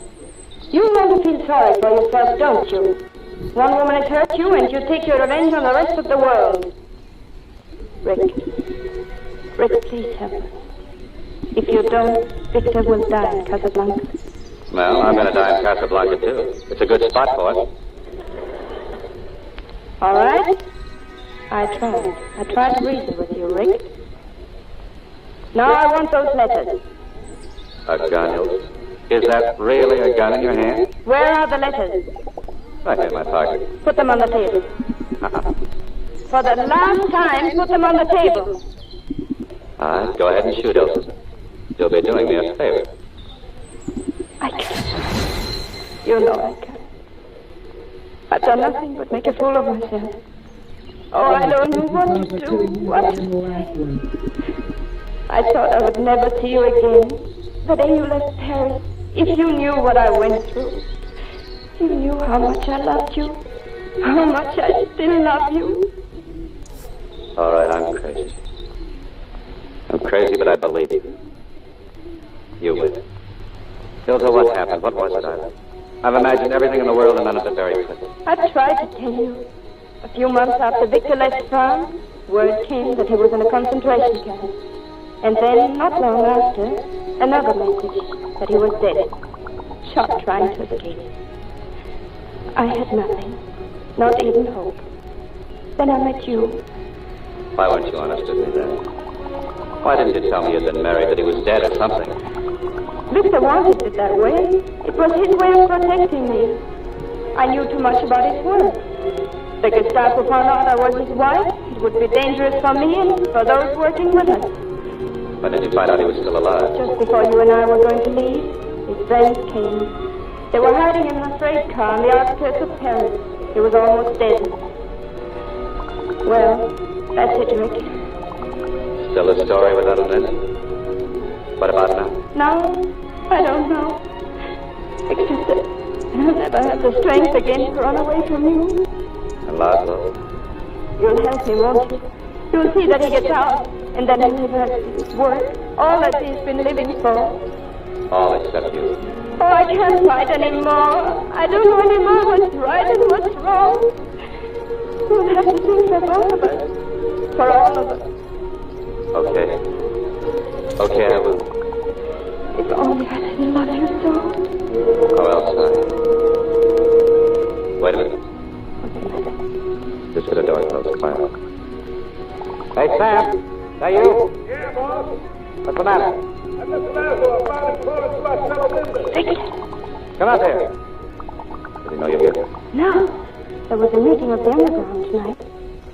You want to feel sorry for yourself, don't you? One woman has hurt you, and you take your revenge on the rest of the world. Rick, please help us. If you don't, Victor will die in Casablanca. Well, I'm going to die in Casablanca, too. It's a good spot for it. All right. I tried to reason with you, Rick. Now I want those letters. A gun? Is that really a gun in your hand? Where are the letters? Right in my pocket. Put them on the table. For the last time, put them on the table. All right, go ahead and shoot, Elsa. You'll be doing me a favor. I can't. You know I can't. I've done nothing but make a fool of myself. Oh, I don't know what to do. What to say. I thought I would never see you again. The day you left Paris, if you knew what I went through, you knew how much I loved you, how much I still love you. All right, I'm crazy. I'm crazy, but I believe you. You win. Hilda, what happened? What was it? I've imagined everything in the world and none of it very clear. I tried to tell you. A few months after Victor left France, word came that he was in a concentration camp. And then, not long after, another message that he was dead, shot trying to escape. I had nothing, not even hope. Then I met you. Why weren't you honest with me then? Why didn't you tell me you'd been married, that he was dead or something? Victor wanted it that way. It was his way of protecting me. I knew too much about his work. The Gestapo found out I was his wife. It would be dangerous for me and for those working with us. When did you find out he was still alive? Just before you and I were going to leave, his friends came. They were hiding in a freight car on the outskirts of Paris. He was almost dead. Well, that's it, Rick. Still a story without an end? What about now? No, I don't know. Except that I'll never have the strength again to run away from you. And Laszlo? You'll help me, won't you? You'll see that he gets out, and then he'll have his work, all that he's been living for. All except you. Oh, I can't fight anymore. I don't know anymore what's right and what's wrong. You'll have to think for both of us. For all of us. Okay. Okay, I will. If only I didn't love you so. How else, Wait a minute. Just get the door closed, quiet. Hey, Sam! That you? Yeah, boss. What's the matter? I'm just the matter, I'm found and closed to my fellow business. Come out here. Did he know you're here? No. There was a meeting of the underground tonight.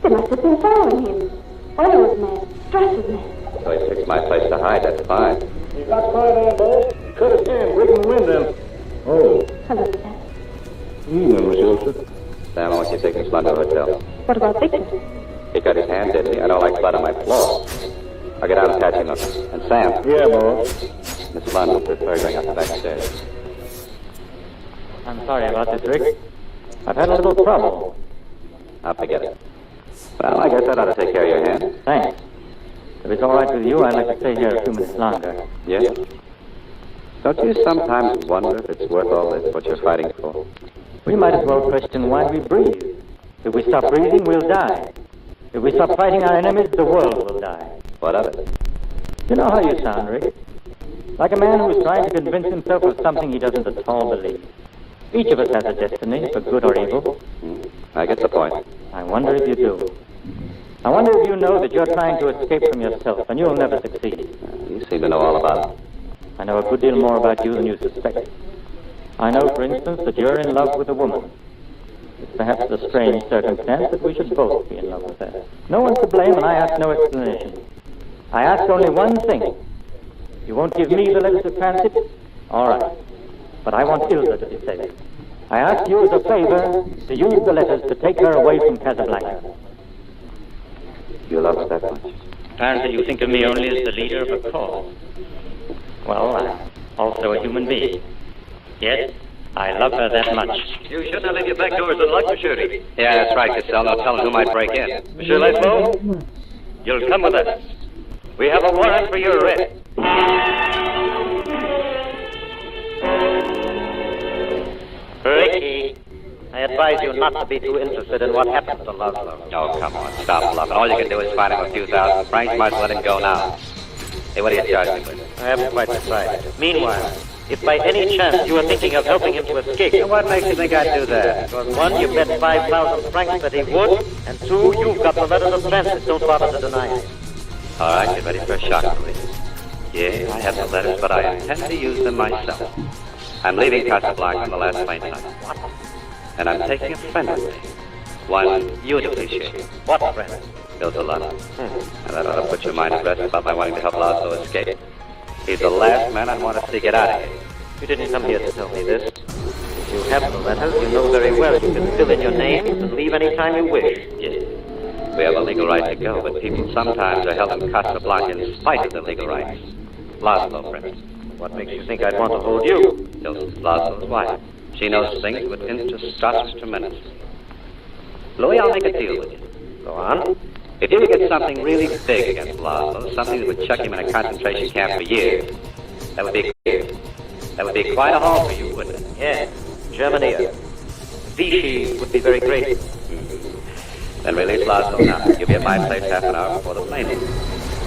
They must have been following him. Oil was mad. Dress was mad. So he fixed my place to hide, that's fine. He got my damn boss. Cut his hand, breaking the wind in. Oh. Hello, Sam. Miss Ilse. Sam, I want you to take Miss Lund to a hotel. What about Victor? He cut his hand, didn't he? I don't like blood on my floor. I'll get out and patch him up. And Sam. Yeah, boss. Miss Lund will prefer going up the back stairs. I'm sorry about this, Rick. I've had a little trouble. I'll forget it. Well, I guess that ought to take care of your hand. Thanks. If it's all right with you, I'd like to stay here a few minutes longer. Yes? Don't you sometimes wonder if it's worth all this, what you're fighting for? We might as well question why we breathe. If we stop breathing, we'll die. If we stop fighting our enemies, the world will die. What of it? You know how you sound, Rick. Like a man who is trying to convince himself of something he doesn't at all believe. Each of us has a destiny, for good or evil. I get the point. I wonder if you do. I wonder if you know that you're trying to escape from yourself, and you'll never succeed. You seem to know all about it. I know a good deal more about you than you suspect. I know, for instance, that you're in love with a woman. It's perhaps a strange circumstance that we should both be in love with her. No one's to blame, and I ask no explanation. I ask only one thing. You won't give me the letters to transit? All right. But I want Ilsa to be safe. I ask you as a favor to use the letters to take her away from Casablanca. You love her that much? Apparently you think of me only as the leader of a cause. Well, I'm also a human being. Yes, I love her that much. You shouldn't have left your back doors unlocked, Monsieur. Yeah, that's right, Cassell. No telling who might break in. Monsieur Lesmo, you'll come with us. We have a warrant for your arrest. Ricky, I advise you not to be too interested in what happened to Laszlo. Oh, come on. Stop bluffing. All you can do is find him a few thousand francs. Might as well let him go now. Hey, what do you charge me with? I haven't quite decided. Meanwhile, if by any chance you are thinking of helping him to escape... And what makes you think I'd do that? Because one, you bet 5,000 francs that he would, and two, you've got the letters of transit. Don't bother to deny it. All right, get ready for a shock release. Yeah, I have the letters, but I intend to use them myself. I'm leaving Casablanca on the last plane tonight. What? And I'm taking a friend with me. One you'd appreciate. What friend? Bill Delano. And that ought to put your mind at rest about my wanting to help Laszlo escape. He's the last man I'd want to see get out of here. You didn't come here to tell me this. If you have the letters, you know very well you can fill in your names and leave any time you wish. Yes. We have a legal right to go, but people sometimes are held in Casablanca in spite of their legal rights. Laszlo, for instance. What makes you think I'd want to hold you? Laszlo's wife. She knows things would interest Scotch tremendously. Louis, I'll make a deal with you. Go on. If you could get something really big against Laszlo, something that would chuck him in a concentration camp for years, that would be quite a haul for you, wouldn't it? Yes. Germany. Vichy would be very grateful. Then release Laszlo now. You'll be at my place half an hour before the plane leaves.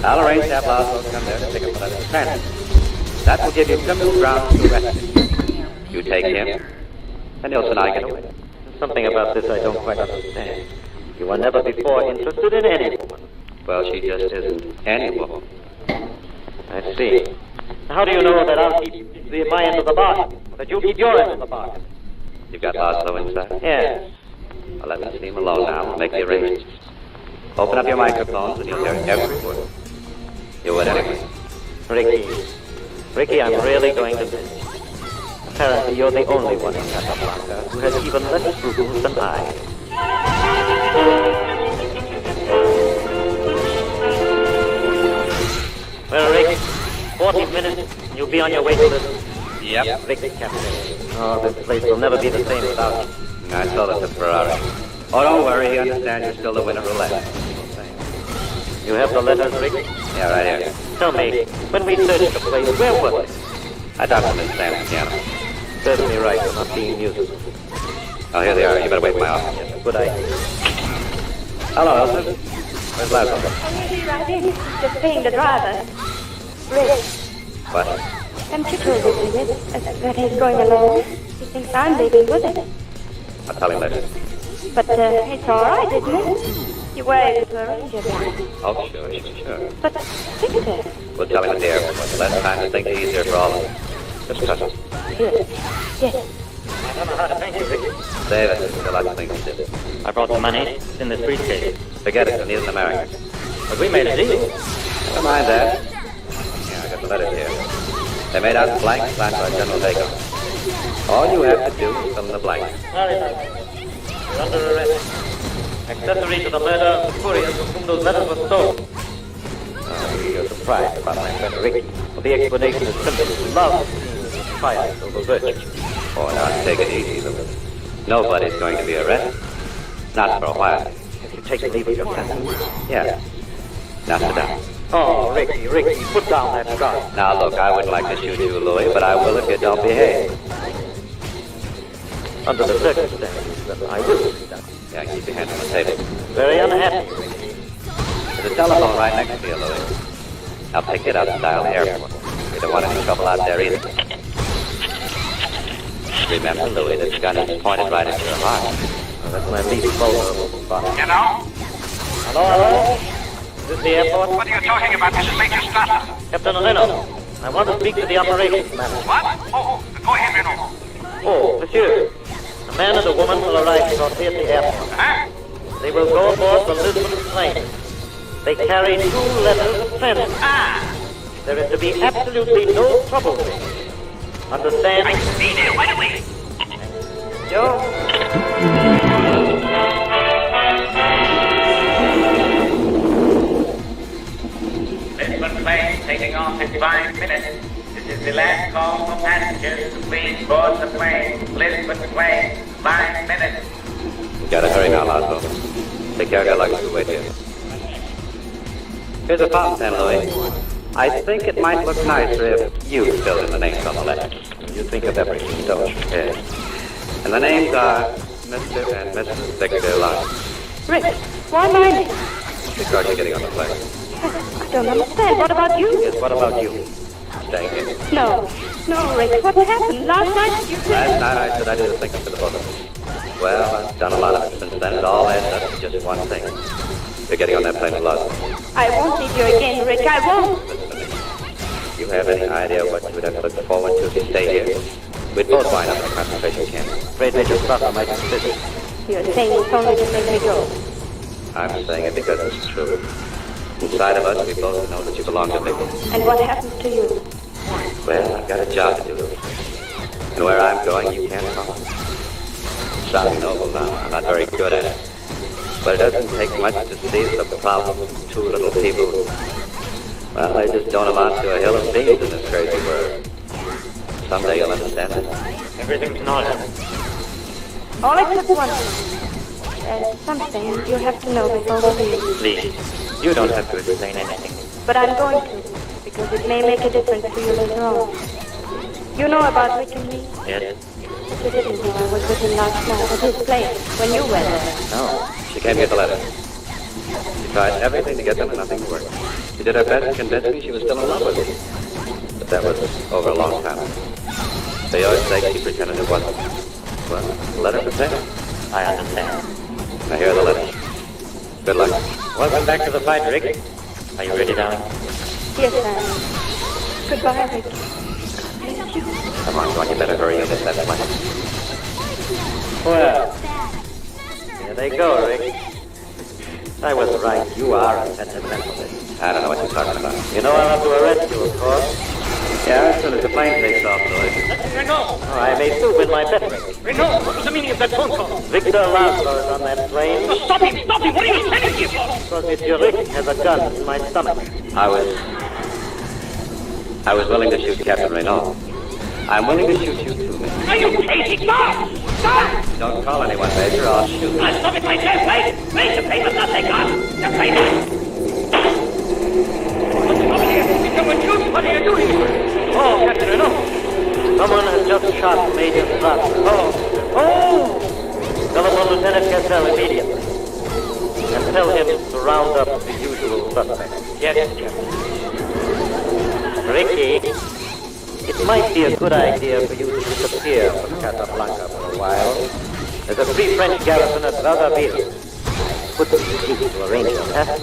I'll arrange to have Laszlo come there to pick up the letter of transit. That will give you criminal grounds to arrest him. You take him, and Nilsson and I get away. Something about this I don't quite understand. You were never before interested in any woman. Well, she just isn't any woman. I see. How do you know that I'll keep my end of the bargain? Or that you'll keep your end of the bargain? You've got Laszlo inside? Yes. Well, let me see him alone now. We'll make the arrangements. Open up your microphones and you'll hear every word. You would anyway. Ricky, I'm really going to miss. Apparently, you're the only one in Casablanca who has even less scruples than I. Well, Rick, 40 minutes, and you'll be on your way to the... Yep. Rick Café. Oh, this place will never be the same without you. I told it to Ferrari. Oh, don't worry, he understands you're still the winner roulette. You have the letters, Rick? Yeah, right here. Tell me, when we searched the place, where was it? I talked to Miss Sam's piano. Serves me right, I'm not being useless. Oh, here they are. You better wait for my office. Yes, good idea. Hello, Elsa. Where's Laszlo? He's right in. Just paying the driver. Rick. What? Haven't you told him that he's going alone? He thinks I'm leaving with him. I'll tell him later. But it's all right, isn't it? You waved to arrange it. Oh, sure. But Victor. We'll tell him at the airport. Less time to think, the easier for all of us. Just trust us. Yes. I don't know how to thank you, Rick. Save it. There's a lot of things to do. I brought the money. It's in this briefcase. Forget it. You'll need an American. But we made a deal. Never mind that. Yeah, I got the letters here. They made out blank signed by General Bacon. All you have to do is fill in the blanks. Sorry, sir. You're under arrest. Accessory to the murder of the courier from whom those letters were stolen. You're surprised about my friend Ricky. Well, the explanation is simple. Love seems to triumph over virtue. Oh, now take it easy, Louis. Nobody's going to be arrested. Not for a while. If you take leave of your senses. Yeah. Now sit down. Oh, Ricky, put down that gun. Now, look, I wouldn't like to shoot you, Louis, but I will if you don't behave. Under the circumstances, then I will do that. Yeah, keep your hand on the table. Very unhappy, Ricky. There's a telephone right next to you, Louis. I'll pick it up and dial the airport. You don't want any trouble out there either. Remember, Louis, this gun is pointed right at your heart. Well, that's my least vulnerable spot. You know? Hello? Is this the airport? What are you talking about, Mrs. Major Strasser? Captain Leno, I want to speak to the operations manager. What? Oh, go ahead, Reno. Oh, monsieur. A man and a woman will arrive shortly at the airport. Huh? They will go aboard the Lisbon plane. They carry 2 letters of transit. There is to be absolutely no trouble with it. Understand? Be there right away. Joe? in 5 minutes. This is the last call for passengers to please board the plane. Lisbon plane. 5 minutes. You gotta hurry now, Lazo. Take care of your luggage. We'll wait here. Here's a fountain pen, Louis. I think it might look nicer if you filled in the names on the letter. You think of everything, don't you? Yes. And the names are Mr. and Mrs. Victor Lund. Rick, why my name? Because you're getting on the plane. I don't understand. What about you? Yes, what about you? Staying here. No, Rick, what happened? Last night you said... Last night I said I did a thing for the both of us. Well, I've done a lot of it since then. It all adds up to just one thing. You're getting on that plane with Lazo. I won't leave you again, Rick. I won't. Do you have any idea what you would have to look forward to if you stay here? We'd both wind up in a concentration camp. Afraid they just thought I might consider. You're saying it's only to make me go. I'm saying it because it's true. Inside of us, we both know that you belong to me. And what happens to you? Well, I've got a job to do. And where I'm going, you can't come. Sounds noble now. I'm not very good at it. But it doesn't take much to see the problem of two little people. Well, they just don't amount to a hill of beans in this crazy world. Someday you'll understand it. Everything's in order. All except one thing. There's something you have to know before we leave. Please, you don't have to explain anything. But I'm going to, because it may make a difference to you later on. You know about Rick and me? Yes. But you didn't know I was with him last night at his place when you were there. No. She can't get the letter. She tried everything to get them and nothing worked. She did her best to convince me she was still in love with me. But that was over a long time ago. For your sake, she pretended it wasn't. Well, the letter pretend. I understand. Now here are the letters. Good luck. Welcome back to the fight, Rick. Are you ready, darling? Yes, I am. Goodbye, Rick. God bless you. Come on, John, you better hurry and get that plane. Well, here they go, Rick. I was right. You are a sentimentalist. I don't know what you're talking about. You know I'll have to arrest you, of course. Yeah, as soon as the plane takes off, Louis. Renault! Oh, I may still win my bet, Rick. Renault, what was the meaning of that phone call? Victor Laszlo is on that plane. Oh, stop him! Stop him! What are you sending here for? Because Monsieur Rick has a gun in my stomach. I was willing to shoot Captain Renault. I'm willing to shoot you too, Major. Are you crazy? Stop! Stop! Don't call anyone, Major. I'll shoot. I'll stop it myself, right? Wait, the plane must not take off. The plane is... What's over here? Someone shoot! What are you doing? Oh, Captain Renault. Someone has just shot Major Strasser. Oh! Telephone Lieutenant Cassell immediately. And tell him to round up the usual suspects. Yes, Captain. Ricky, it might be a good idea for you to disappear from Casablanca for a while. There's a Free French garrison at Brazzaville. Put the easy to arrange it, huh?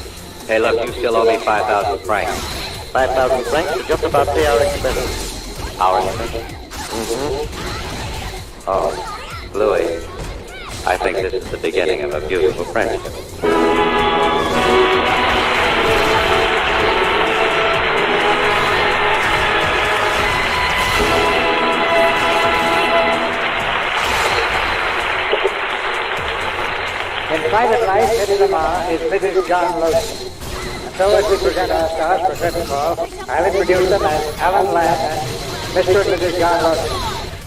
Hey, look, you still owe me 5,000 francs. 5,000 francs to just about pay our expenses. Our expenses? Oh, Louis, I think this is the beginning of a beautiful friendship. In private life, Eddie Lamar is Mrs. John Logan. And so as we present our stars for curtain call, I'll introduce them as Alan Ladd and Mr. and Mrs. John Logan.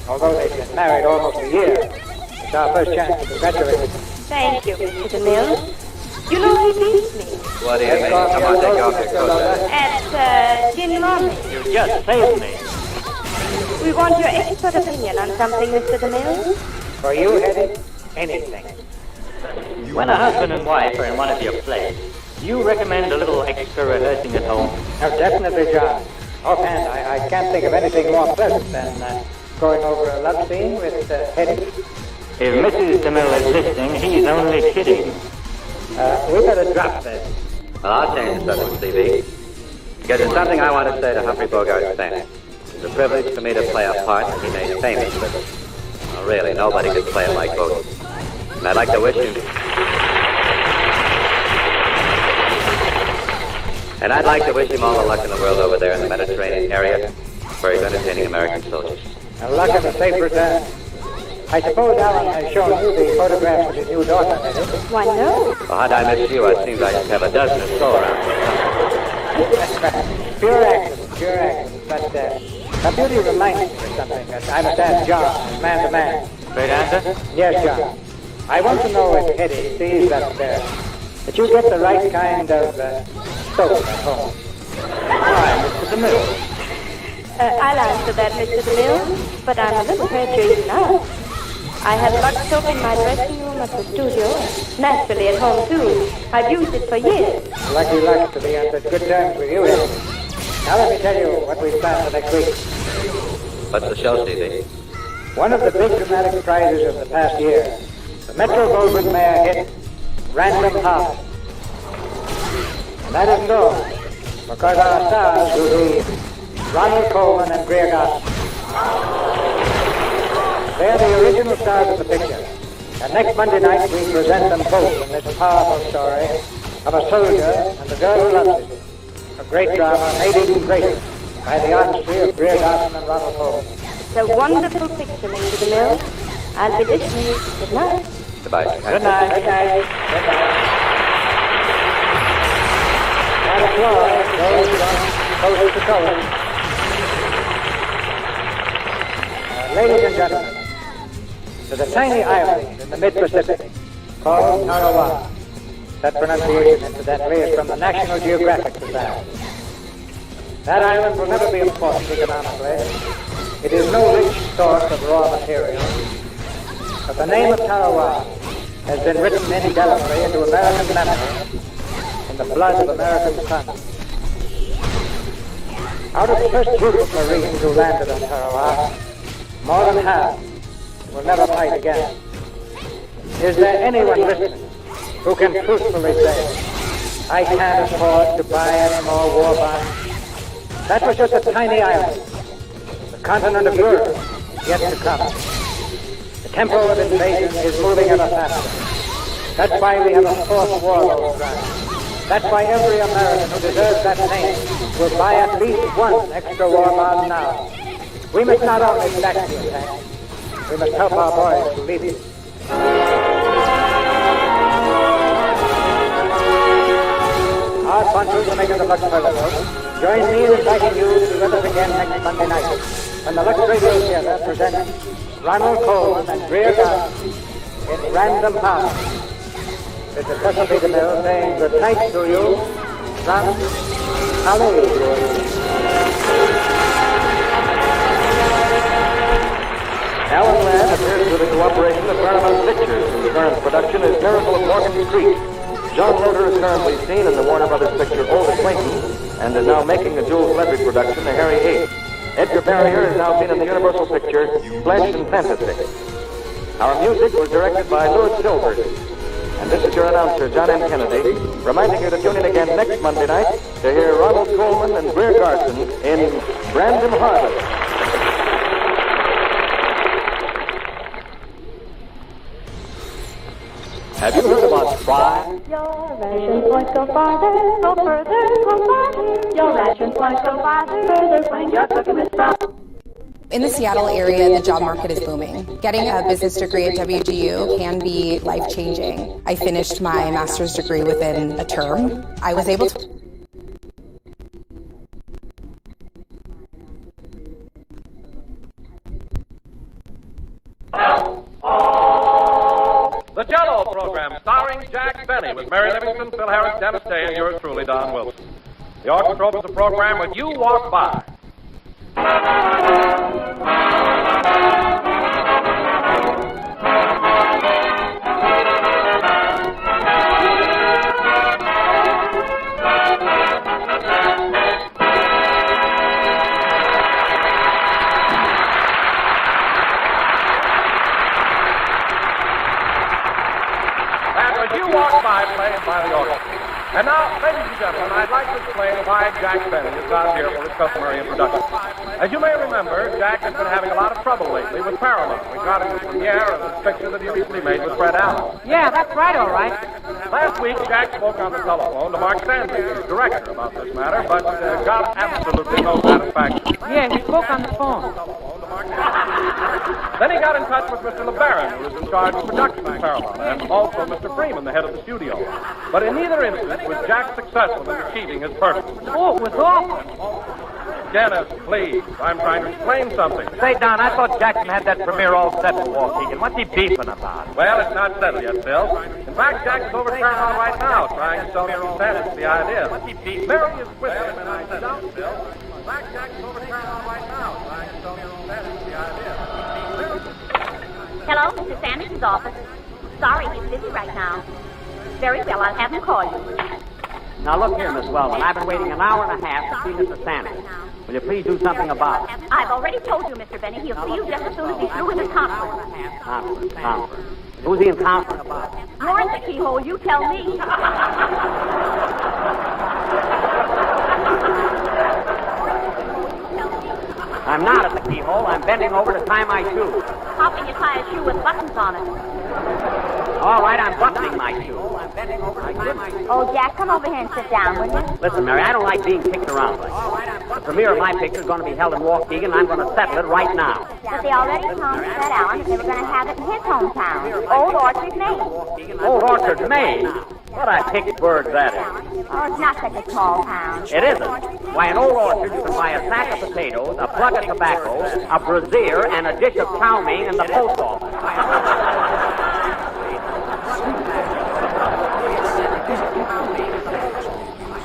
Although they've been married almost a year, it's our first chance to congratulate them. Thank you, Mr. DeMille. You know he beats me. What do you mean? Come on, take off your coat. At Gin Rummy. You just saved me. We want your expert opinion on something, Mr. DeMille. For you, Eddie, anything. When a husband and wife are in one of your plays, do you recommend a little extra rehearsing at home? Oh, definitely, John. Offhand, I can't think of anything more pleasant than going over a love scene with Eddie. If Mrs. DeMille is listening, he's only kidding. We better drop this. Well, I'll change the subject, Stevie. Because there's something I want to say to Humphrey Bogart's fans. It's a privilege for me to play a part that he made famous, but well, really, nobody could play it like Bogart. And I'd like to wish him... And I'd like to wish him all the luck in the world over there in the Mediterranean area, where he's entertaining American soldiers. And luck and a safe return. I suppose Alan has shown you the photographs of his new daughter, has he? Why, no. Well, how'd I miss you? It seems I just have a dozen or so around. Pure accident. Your acting, but the beauty reminds me of something that I must ask John, man to man. Straight answer? Yes, John. I want to know if Hetty sees that you get the right kind of soap at home. Why, Mr. DeMille? I'll answer that, Mr. DeMille, but I'm a little prejudiced now. I have Lux soap in my dressing room at the studio, and naturally at home, too. I've used it for years. Lucky Lux to be on such good terms with you, Hetty. Now let me tell you what we've planned for next week. What's the show, Stevie? One of the big dramatic prizes of the past year, the Metro-Goldwyn-Mayer hit, Random House. And that isn't all, because our stars will be Ronald Colman and Greer Garson. They're the original stars of the picture. And next Monday night we present them both in this powerful story of a soldier and the girl who loves him. A great drama made even greater by the artistry of Greer Garson and Ronald Colman. It's a wonderful picture, Mr. DeMille. I'll be listening. Good night. Goodbye. Good night. Good night. Good night. That applause goes on coast to coast. Ladies and gentlemen, to the tiny island in the mid-Pacific called Tarawa. That pronunciation, incidentally, is from the National Geographic Society. That island will never be important economically. It is no rich source of raw material. But the name of Tarawa has been written indelibly into American memory in the blood of American sons. Out of the first group of Marines who landed on Tarawa, more than half will never fight again. Is there anyone listening who can truthfully say, I can't afford to buy any more war bonds? That was just a tiny island. The continent of Europe is yet to come. The tempo of invasion is moving ever faster. That's why we have a fourth warlord ground. That's why every American who deserves that name will buy at least one extra war bond now. We must not only back the attack, we must help our boys to lead it. Our sponsors are making the Lux Further. Join me in inviting you to be with us again next Monday night when the Lux Radio Theater presents Ronald Colman and Greer Garson in Random House. This is Cecil B. DeMille saying good night to you from Hollywood. Alan Ladd appears with the cooperation of Paramount Pictures, whose current production is Miracle of Morgan Street. John Loder is currently seen in the Warner Brothers picture Old Acquaintance and is now making the Jules Ledridge production, The Harry Eight. Edgar Barrier is now seen in the Universal picture Flesh and Fantasy. Our music was directed by Louis Silvers. And this is your announcer, John M. Kennedy, reminding you to tune in again next Monday night to hear Ronald Colman and Greer Garson in Random Harvest. Have you heard about Fry? Your ration points go farther, go further, go farther. Your ration points go farther, further, when you're cooking with Fry. In the Seattle area, the job market is booming. Getting a business degree at WGU can be life-changing. I finished my master's degree within a term. I was able to... The Jell-O program, starring Jack Benny, with Mary Livingston, Phil Harris, Dennis Day, and yours truly, Don Wilson. The orchestra opens the program with You Walk By. Played by the orchestra. And now, ladies and gentlemen, I'd like to explain why Jack Benny is not here for his customary introduction. As you may remember, Jack has been having a lot of trouble lately with Paramount regarding the premiere of this picture that he recently made with Fred Allen. Yeah, that's right, all right. Last week, Jack spoke on the telephone to Mark Stanley, his director, about this matter, but got absolutely no satisfaction. Yeah, he spoke on the phone. Then he got in touch with Mr. LeBaron, who was in charge of production at Paramount, and also Mr. Freeman, the head of the studio. But in neither instance was Jack successful in achieving his purpose. Oh, it was awful. Dennis, please. I'm trying to explain something. Say, Don, I thought Jackson had that premiere all set for Waukegan. What's he beefing about? Well, it's not settled yet, Bill. In fact, Jackson's over Paramount right now, trying to sell me some tenants the idea. What's he beefing? Mary is with him, and I said, don't, Bill. In fact, Jackson's over Paramount right now, trying to sell me some tenants the idea. Hello, Mr. Sanders' office. Sorry, he's busy right now. Very well, I'll have him call you. Now, look here, Miss Wellman. I've been waiting an hour and a half to see Mr. Sanders. Will you please do something about it? I've already told you, Mr. Benny. He'll see you just as soon as he's through with his conference. Conference. Who's he in conference about? You're in the keyhole. You tell me. I'm not at the keyhole. I'm bending over to tie my shoe. How can you tie a shoe with buttons on it? All right, I'm buttoning my shoe. I'm bending over to tie my shoe. Oh, Jack, come over here and sit down, will you? Listen, Mary, I don't like being kicked around like that. The premiere of my picture is going to be held in Waukegan, and I'm going to settle it right now. But they already promised Fred Allen that they were going to have it in his hometown, Old Orchard, Maine. Old Orchard, Maine? What a picked bird that is. Oh, it's not such a small town. It isn't. Why, in Old Orchard, you can buy a sack of potatoes, a plug of tobacco, a brassiere, and a dish of chow mein in the post office.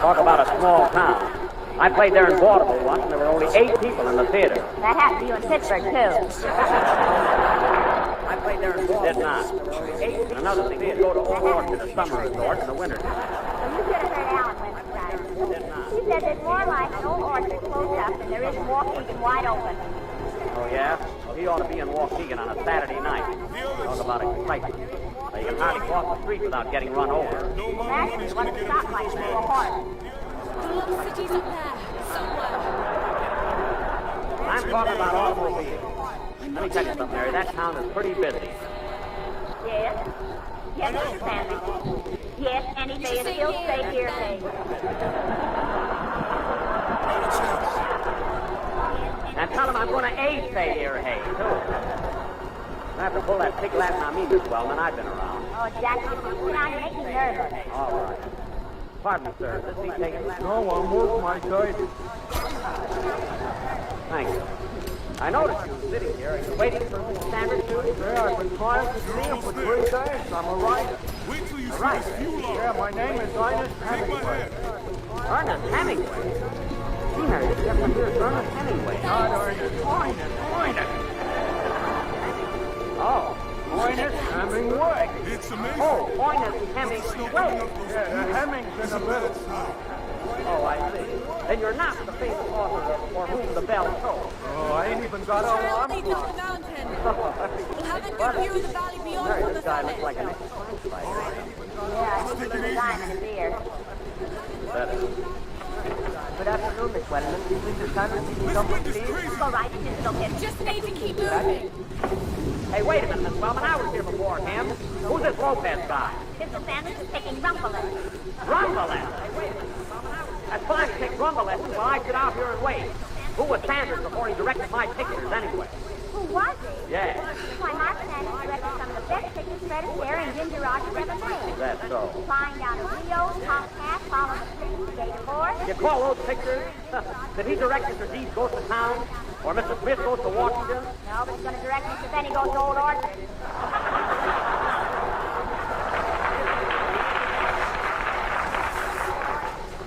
Talk about a small town. I played there in Vaudeville once, and there were only 8 people in the theater. That happened to you in Pittsburgh, too. I played there in Vaudeville. Did not. And another thing, we go to Old Orchard, a summer resort, in the winter. You should have heard Allen Webster. He said there's more life in Old Orchard closed up than there is in Waukegan wide open. Oh, yeah? He ought to be in Waukegan on a Saturday night. Talk about excitement. You can hardly cross the street without getting run over. Imagine what a stoplight for a horse. The city's up there, somewhere. I'm talking about automobiles. Let me tell you something, Mary. That town is pretty busy. Yes? Yes, Mr. Sanders. Yes, any day is still stay here, Hay. And tell him I'm going to stay here, Hay, too. I have to pull that pig Latin on me, Miss Wellman. I've been around. Oh, Jack, you now you make me nervous. All right. Pardon me, sir. Does he take it? No, I'm working my target. Thank you. I noticed you sitting here. Are you waiting for Mr. Sanders to? Yeah, I've been trying to see him for 3 days. I'm a writer. Wait till you A writer? Yeah, my name is Ernest Hemingway. Ernest Hemingway? Gee, Mary, this gentleman here is Ernest Hemingway. Not Ernest. Ernest. Oh. Ernest Hemingway. It's amazing. Oh, Ernest Hemingway. Yeah, the Heming's in the middle. Oh, I see. Then you're not the famous author for whom the bell tolls. Oh, I ain't even got all Turn the mountain. We'll have a good view of the valley beyond Mary, from the this guy looks summit. like an ex-crime fighter. Yeah, I think he was dying in a beer. Good afternoon, Miss Wellman. Mr. Sanders, can you come with, please? Go right in and look at it. Just need to keep moving. Hey, wait a minute, Miss Wellman. I was here before him. Who's this Lopez guy? Mr. Sanders is taking rumble lessons. Rumble lessons? Hey, wait a minute. That's fine to take rumble lessons while I sit out here and wait. Who was Sanders before he directed my pictures, anyway? Who was he? Yeah. Why, Mark Sanders directed some of the best pictures Fred Astaire and Ginger Rogers ever made. That's so. Flying down to Rio, top hat, follow the streets, gate of horse. You call those pictures? Did he direct Mr. Deeds Goes to Town? Or Mr. Smith Goes to Washington? No, but he's going to direct Mr. Benny Goes to Old Orchard.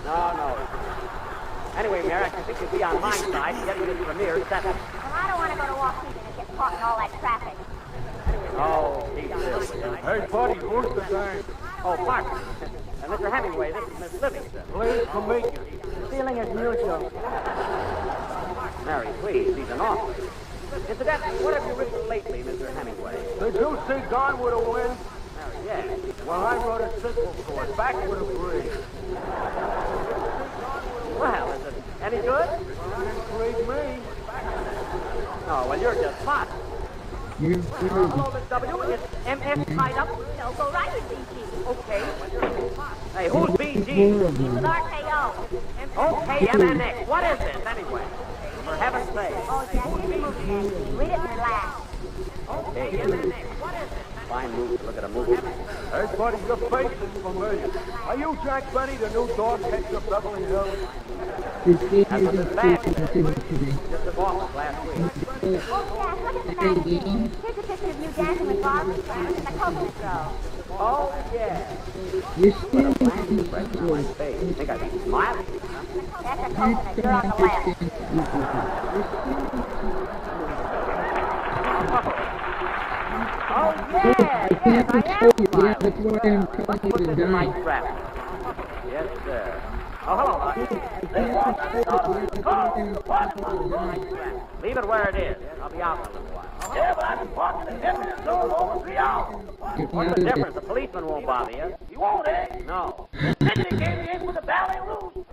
No. Anyway, Mary, I think you'll be on my side to get me this premiere set. Well, I don't want to go to Waukegan and get caught in all that traffic. Oh, he's silly. Hey, buddy, who's the thing? Oh, pardon. Mr. Hemingway, this is Miss Livingston. Pleased to meet you. Feeling is mutual. Mary, please, he's an author. Incidentally, what have you written lately, Mr. Hemingway? Did you see Gone with a Wind? Mary, yes. Well, I wrote a sequel for it, Back with a Breeze. Well, is it any good? Intrigue me. Oh, well, you're just hot. Hello, Miss W. Is MS tied up? No, go right with BG. Okay. Hey, who's BG? He's with RKO. Okay, MNX. What is this, anyway? For heaven's sake. Oh, Jack, here's the movie. Read it and relax. Okay, MNX. What is it? fine mood to look at a movie. Hey, buddy, your face is familiar. Are you Jack Benny, the new dog catcher of Beverly Hills? That's what this bag says. Just took off last week. Oh, Jack, look at the magazine. Here's a picture of you dancing with Barbara Brown in the Cocoa Grove. Oh, yeah. You're Put a still blank expression on my face. You think I'd be smiling? That's a coconut. You're on the left. Oh, yeah, yes, I am smiling. That's why I'm telling you Put to this in my die. strap. Yes, sir. Oh, hello, Marty. Leave it where it is. I'll be out in a little while. Yeah, but I've been walking the Henry Store over 3 hours. What's the difference? The policeman won't bother you. You won't, eh? No. The ticket he gave me in with the ballet rules.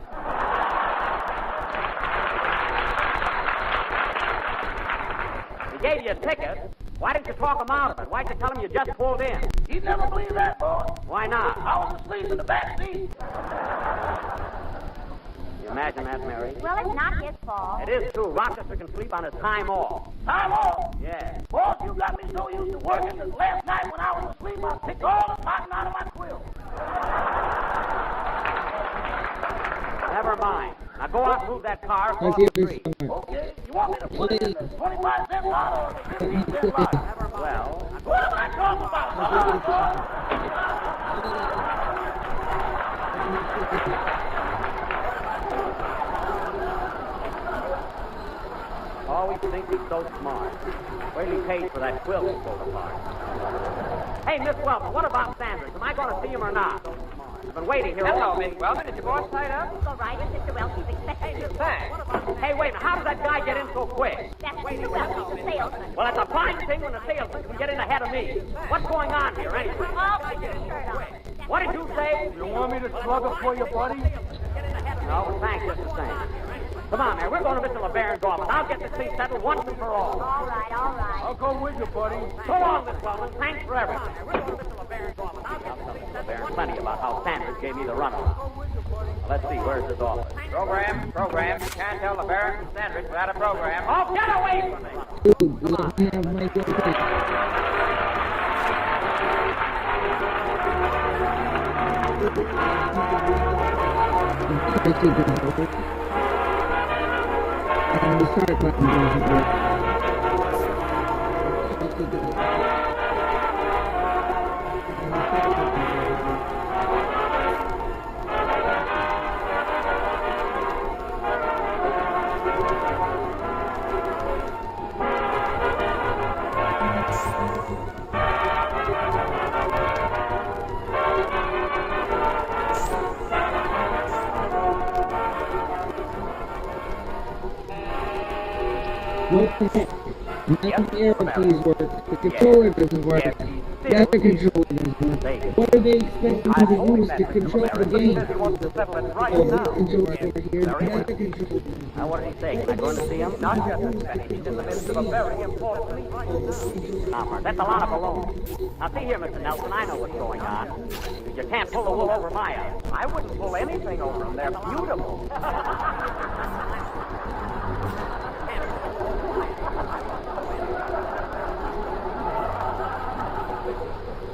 He gave you a ticket. Why didn't you talk him out of it? Why'd you tell him you just pulled in? You'd never believe that, boy. Why not? I was asleep in the back seat. You imagine that, Mary? Well, it's not his fault. It is true. Rochester can sleep on his time off. Time off? Yeah. Boss, you got me so used to working that last night when I was asleep, I picked all the cotton out of my quilt. Never mind. Now go out and move that car across I'll the give you street. some. Okay, you want me to put it in the 25-cent lot or the 15-cent lot? Well, What am I talking about? always think he's so smart. Wait till he pays for that quilt he pulled apart. Hey, Miss Welton, what about Sanders? Am I going to see him or not? I've been waiting here. Hello, Miss Welton. Is your boss tied up? All right, Mr. Welty's expecting you. Thanks. Hey, wait a minute. How did that guy get in so quick? That's Mr. Welty, the salesman. Well, it's a fine thing when the salesman can get in ahead of me. What's going on here, anyway? Oh, put your shirt on. What did you say? You want me to slug it for you, buddy? No, but thanks just the same. Come on, man. We're going to Mr. LeBaron's office. I'll get this thing settled once and for all. All right, all right. I'll go with you, buddy. So long, Miss Welton. Thanks for everything. We're going to Mr. LeBaron's office. I'll tell Mr. LeBaron plenty about how Sanders gave me the runaround. Let's see, where's his office? Program. You can't tell the Baron from Sanders without a program. Oh, get away from me! Dude, let me have my girlfriend. And the start button doesn't work. What the heck? None of the arrow keys work. The controller doesn't work. The other controller doesn't work. What are they expecting me to use to control the game? He wants to settle it right Oh, this now. controller over here. The other controller. Now, what did he say? Am I going to see him? Not yet, Miss Benny. He's in the midst of a very important meeting right now. Now, that's a lot of balloons. Now, see here, Mr. Nelson, I know what's going on. You can't pull the wool over my eyes. I wouldn't pull anything over them. They're beautiful.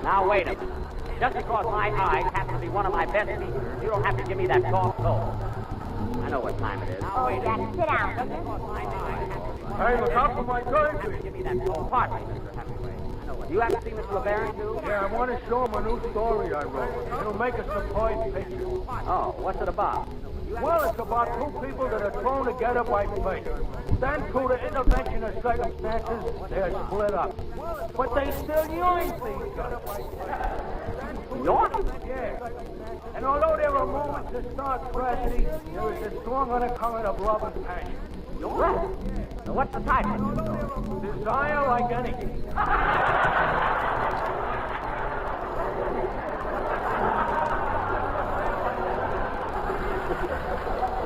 Now, wait a minute. Just because my eyes happen to be one of my best features, you don't have to give me that soft soul. I know what time it is. Oh, Jack, sit down. Hey, look out for my currency. Give me that soul. Pardon me, Mr. Hemingway. I know what. You have to see Mr. LeBaron, too? Yeah, I want to show him a new story I wrote. It'll make a surprise picture. Oh, what's it about? Well, it's about two people that are thrown together by fate. Then, through the intervention of circumstances, they're split up. But they still yearn for each other. Yearn? Yeah. And although there are moments of stark tragedy, there is a strong undercurrent of love and passion. Yearn? So what's the title? Desire like anything.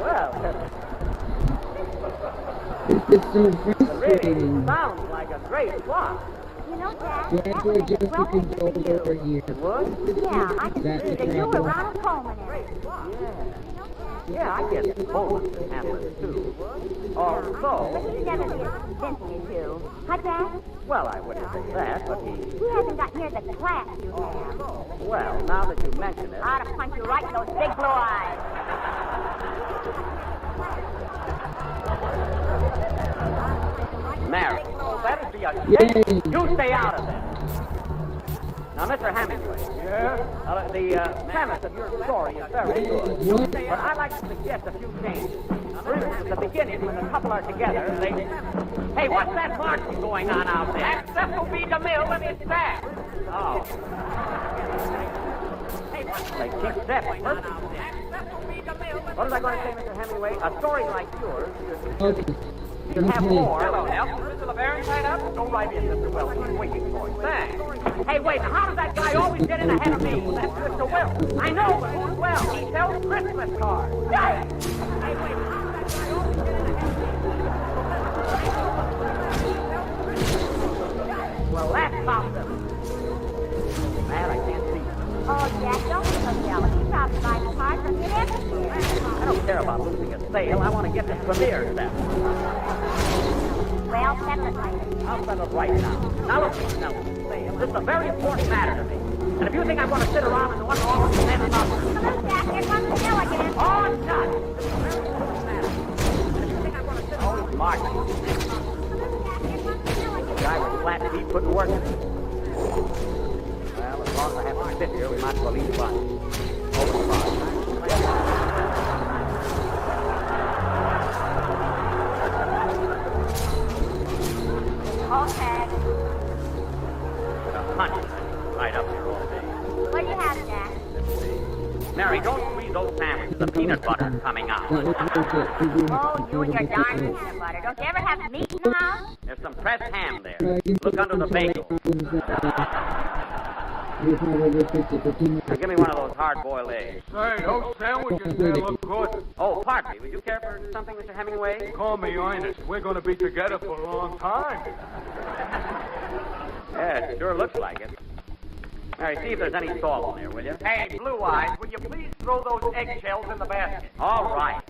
Well, This is so it really frustrating. sounds like a great plot. You know, Jack, Do I have to adjust the controls over here? It would? yeah, I can That's see the that you were problem. Ronald Coleman in it. Yeah. Yeah, I guess Bowman could handle it, too. Or so. But he's never been convincing you to. Huh, Jack? Well, I wouldn't say that, but he... He hasn't got near the class you have. Well, now that you mention it... I ought to punch you right in those big blue eyes. Mary, that'd be a shame. You stay out of this. Now, Mr. Hemingway. Yeah? The premise of your story is very good. But I'd like to suggest a few changes. For instance, at the beginning, when the couple are together, they... Hey, what's that marching going on out there? That's Cecil B. DeMille and his staff. Oh. Hey, what's they keep stepping. What was I going to say, Mr. Hemingway? A story like yours should have more. Hello, Nelson. Mr. LeBaron tied up? Go right in, Mr. Wells. He's waiting for you. Thanks. Hey, wait, how does that guy always get in ahead of me? Well, that's Mr. Wells. I know, but who's Wells? He sells Christmas cards. Hey, wait, how does that guy always get in ahead of me? Well, that's something. Man, I can't see. Oh, Jack, don't be so jealous. You probably buy the card from your everywhere. I don't care about losing a sale. I want to get this premiere set. Well, settle it later. I'll settle it right now. Now, look, Mr. Nelson, this is a very important matter to me. And if you think I'm going to sit around and wonder all of the men about it... Come on, Jack. Here comes the bill again. Oh, nuts! This is a very important matter. And if you think I'm going to sit around... Oh, Mark. The guy with flat feet couldn't work it. Well, as long as I have to sit here, we might as well eat lunch. Over the bar. Okay. The hunch right up here all day. What do you have, Jack? Let's see. Mary, don't squeeze those sandwiches. The peanut butter's coming out. Oh, you and your darn peanut butter. Don't you ever have meat in the house? There's some pressed ham there. Look under the bagel. Now, give me one of those hard-boiled eggs. Say, those sandwiches there look good. Oh, pardon me. Would you care for something, Mr. Hemingway? Call me Ernest. We're going to be together for a long time. Yeah, it sure looks like it. Mary, see if there's any salt in there, will you? Hey, Blue Eyes, will you please throw those eggshells in the basket? All right.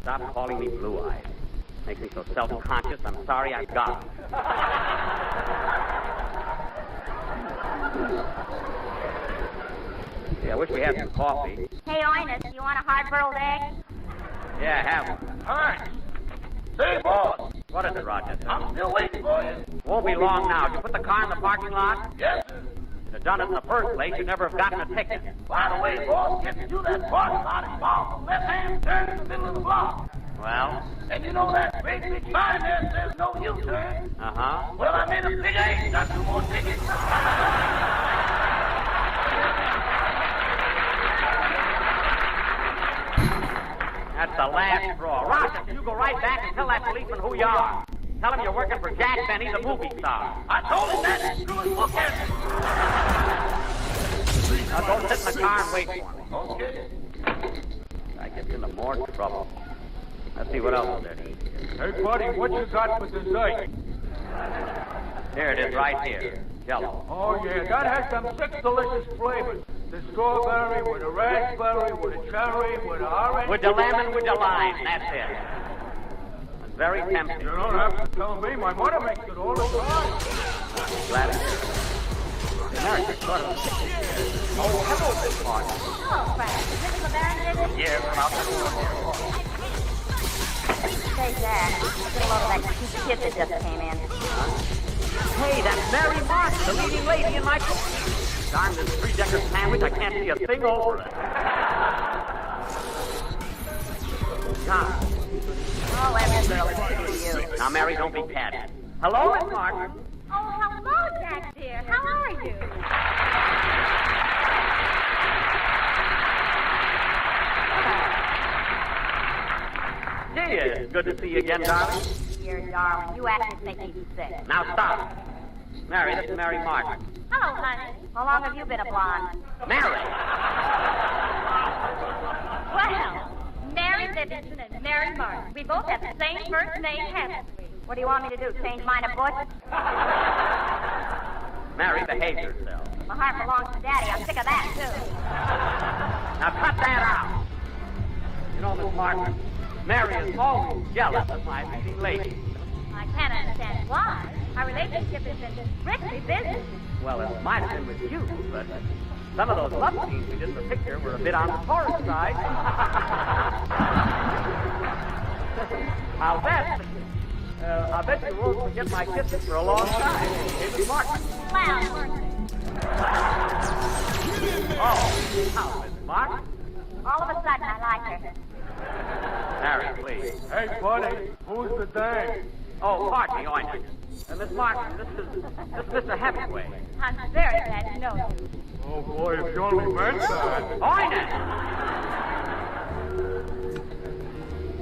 Stop calling me Blue Eyes. Makes me so self-conscious, I'm sorry I've got them. Yeah, I wish we had some coffee. Hey, Ernest, you want a hard-boiled egg? Yeah, have one. Hi. Say, boss. What is it, Rochester? I'm still waiting for you. Won't be long now. Did you put the car in the parking lot? Yes, sir. If you'd have done it in the first place, you'd never have gotten a ticket. By the way, boss, getting to that parking lot involves a left-hand turn in the middle of the block. Well? And you know that great big sign there says no U-turn? Uh-huh. Well, I made a big A, got 2 more tickets. That's the last straw. Rochester, you go right back and tell that policeman who you are. Tell him you're working for Jack Benny, the movie star. I told him that through his book at Now go sit in the car and wait for me. Okay. I get into more trouble. Let's see what else is there to eat. Hey, buddy, what you got for dessert? Here it is right here. Jello. Oh, yeah, that has some 6 delicious flavors. The strawberry, with a raspberry, with a cherry, with a orange. With the lemon, with the lime. That's it. It's very tempting. You don't have to tell me. My mother makes it all the time. Glad to hear it. America's sort of... Oh, hello, Miss Martin. Oh, Frank. Is this the Baron visit? Yes, I'm Say, Jack, get a load of that kid that just came in. Hey, that's Mary Martin, the leading lady in my... Darn this 3-decker sandwich, I can't see a thing over it. God. Oh, every girl is pretty to you. Now, Mary, don't be catty. Hello, Miss Martin. Oh, hello, Jack, dear. How are you? Gee, it's good to see you again, darling. Dear darling, you actually think he's sick. Now, stop. Mary, this is Mary Martin. Hello, honey. How long have you been a blonde? Mary! Well, Mary Livingston and Mary Martin. We both have the same first name, haven't we? What do you want me to do, change mine to Bush? Mary, behave yourself. My heart belongs to Daddy. I'm sick of that, too. Now, cut that out. You know, Miss Martin, Mary is always jealous of my leading lady. I can't understand why. Our relationship has been strictly business. Well, it might have been with you, but some of those love scenes we did in the picture were a bit on the tourist side. I'll bet. I bet you won't forget my kisses for a long time. Hey, Miss Martin. Loud, weren't they? Oh, how, Miss Martin? All of a sudden, I like her. Mary, please. Hey, buddy, who's the dame? Oh, pardon me, Oynard. Miss Martin, this is Mr. Hemingway. I'm very glad to know you. Oh, boy, if you only meant that. Oynard!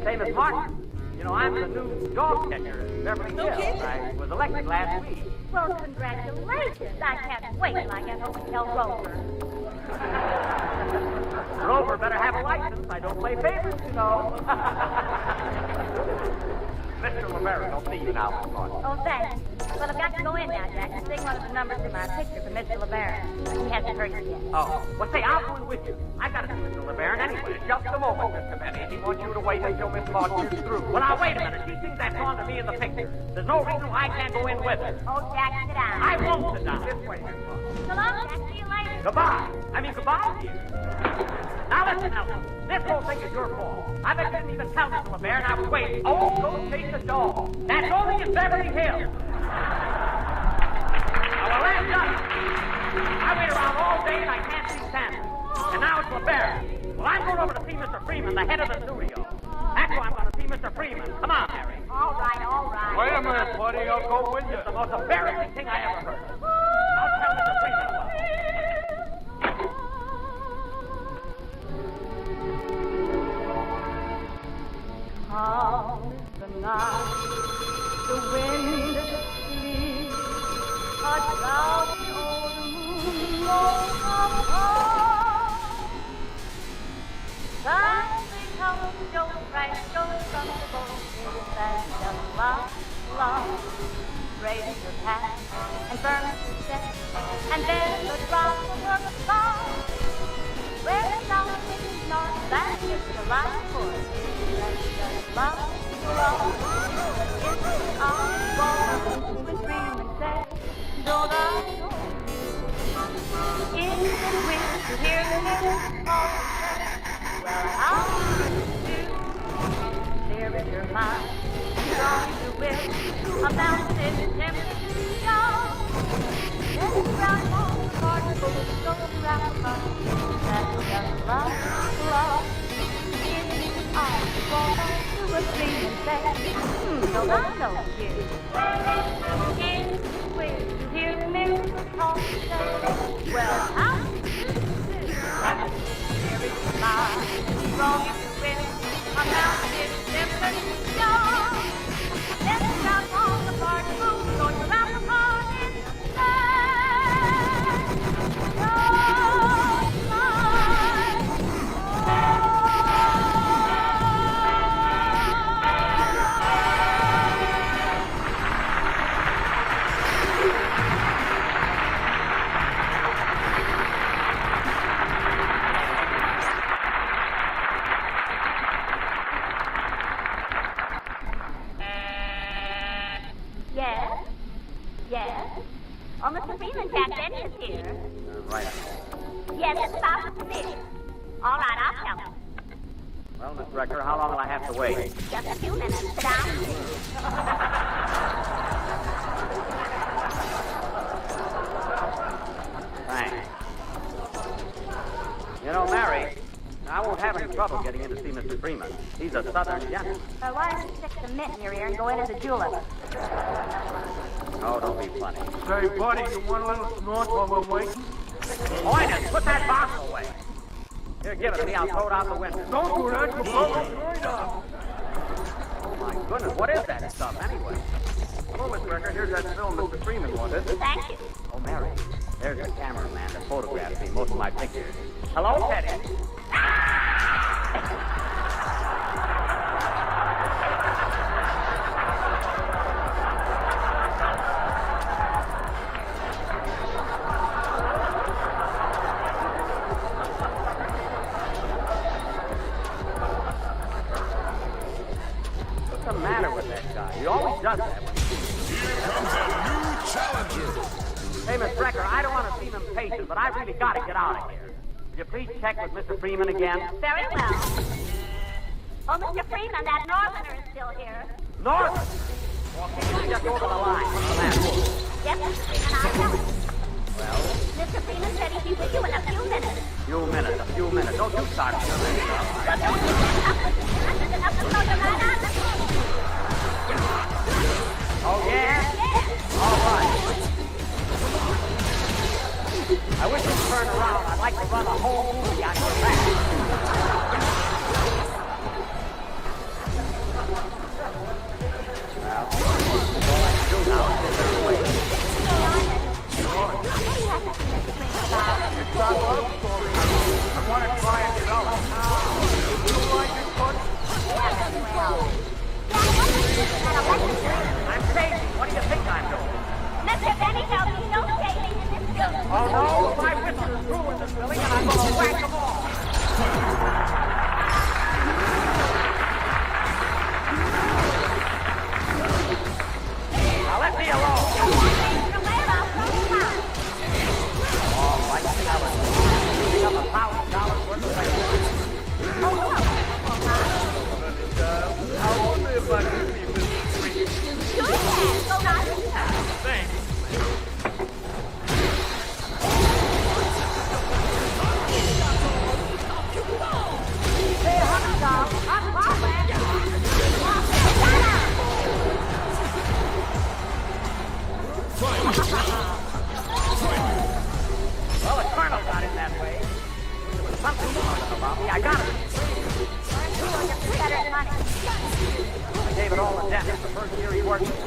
Say, Miss Martin, you know, I'm the new dog catcher in Beverly Hills. I was elected last week. Well, congratulations. I can't wait till I get home and tell Rover. Rover better have a license. I don't play favorites, you know. Mr. Rivera, I'll see you now, Miss Martin. Oh, thanks. Well, I've got to go in now, Jack, and sing one of the numbers in my picture for Mr. LeBaron. He hasn't heard it yet. Oh, well, say, I'll go in with you. I got to see Mr. LeBaron anyway. Just a moment, Mr. Benny. He wants you to wait until Miss Martin is through. Well, now, wait a minute. She sings that song to me in the picture. There's no reason why I can't go in with her. Oh, Jack, sit down. I won't sit down. This way, Miss Martin. So long, Jack. See you later. Goodbye. Goodbye, dear. Now, listen, Nelson. This whole thing is your fault. I bet you didn't even tell Mr. LeBaron I was waiting. Oh, go chase a dog. That's only in Beverly Hills. Well, that's done. I wait around all day and I can't see Santa. And now it's LeBaron. Well, I'm going over to see Mr. Freeman, the head of the studio. That's why I'm going to see Mr. Freeman. Come on, Harry. All right, all right. Wait a minute, buddy. I'll go with you. It's the most embarrassing thing I ever heard. I'll tell Mr. Freeman about it. Calm is the night, the wind is asleep, a cloudy old moon rolls apart. Time becomes so bright, so comfortable, and just love. Raise your hat and burn your step, and then the drop of the star. Where the sun is north, that is the light for it. Love. It's our born to dream and say, don't I know? In the wind to hear the music call. Well, how do clear in your mind? Strong to will, a mountain temperature. Then round on the garden, go round the that's just love. I'm born to a dream and say, don't I know you? In the wind to hear the music call to say, well, how do you do? Here is my strong to will, a mountain temperature. Let's drop on the party moon, going around the party Oh, Mr. Freeman, Jack Benny is here. Right. Yes, it's about the fish. All right, I'll tell him. Well, Miss Recker, how long will I have to wait? Just a few minutes. Sit down. Thanks. You know, Mary, I won't have any trouble getting in to see Mr. Freeman. He's a southern gentleman. Why don't you stick the mint in your ear and go in as a julep? Oh, don't be funny. Say, buddy, you want a little snort while we're waiting? Oynard, put that box away. Here, give it to me. I'll throw it out the window. Don't do that. You'll blow the joint up. Oh, my goodness. What is that stuff, anyway? Hello, Miss Recker. Here's that film Mr. Freeman wanted. Thank you. Oh, Mary, there's the cameraman that photographed me most of my pictures. Hello, Teddy. the matter with that guy? He always does that. Here comes a new challenger. Hey, Miss Brecker, I don't want to seem impatient, but I really got to get out of here. Will you please check with Mr. Freeman again? Very well. Oh, Mr. Freeman, that Northerner is still here. Northerner? Well, can you just over the line? What's the matter? Yes, Mr. Freeman, I'll tell him. Well? Mr. Freeman said he'd be with you in a few minutes. A few minutes. Don't you start to But don't you get up with me. I'm just enough to throw you right out the door. Oh, yeah? Yes. All right. I wish you'd turn around. I'd like to run a whole movie on your back. Well, all I can do now is sit there and wait. It's not a love story. I want to try and get out. You like it, Bud? I'm crazy. What do you think I'm doing? Mr. Benny tells me no shaving in this building. Oh, no. My whistle is through in this building, and I'm going to whack them all. Now, let me alone. All right, now let's pick up $1,000 worth of things. I wonder if I can see Mr. Freeman. Sure can. Go right in. Thanks. Hey, honey dog, I'm Marlon. Well, the colonel got it that way. There was something more about me. I got it. Better money. I gave it all to Dennis the first year he worked with me.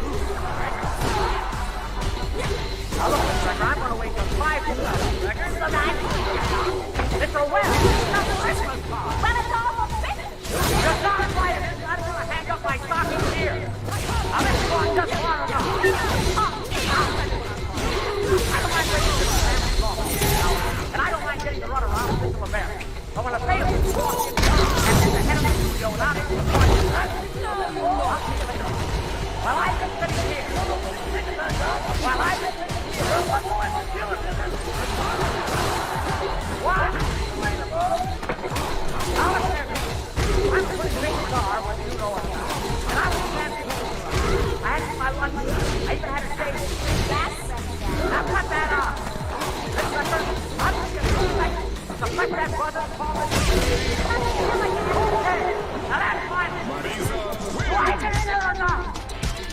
Now look, Mr. Recker, I'm going to wait till 5 minutes, Recker. So nice. Mr. Webb, not the Christmas card. Well, it's all for Christmas. You're darn right it is. I'm going to hang up my stockings here. Now, let's go on just far enough. I don't mind waiting till the family's gone. And I don't mind getting to run around with Mr. LeBaron. But when a family is walking, and the head of the studio without any point, I'll see you later. While I've been sitting here, while I've been sitting here, what more is doing this? What? Now listen here, I'm a pretty big star, whether you know it or not. And I was happy. I had my lunch. I even had a steak. Now cut that off. Listen, I'm thinking to put that brother forward. Okay, now that's fine. Do I get in there or not?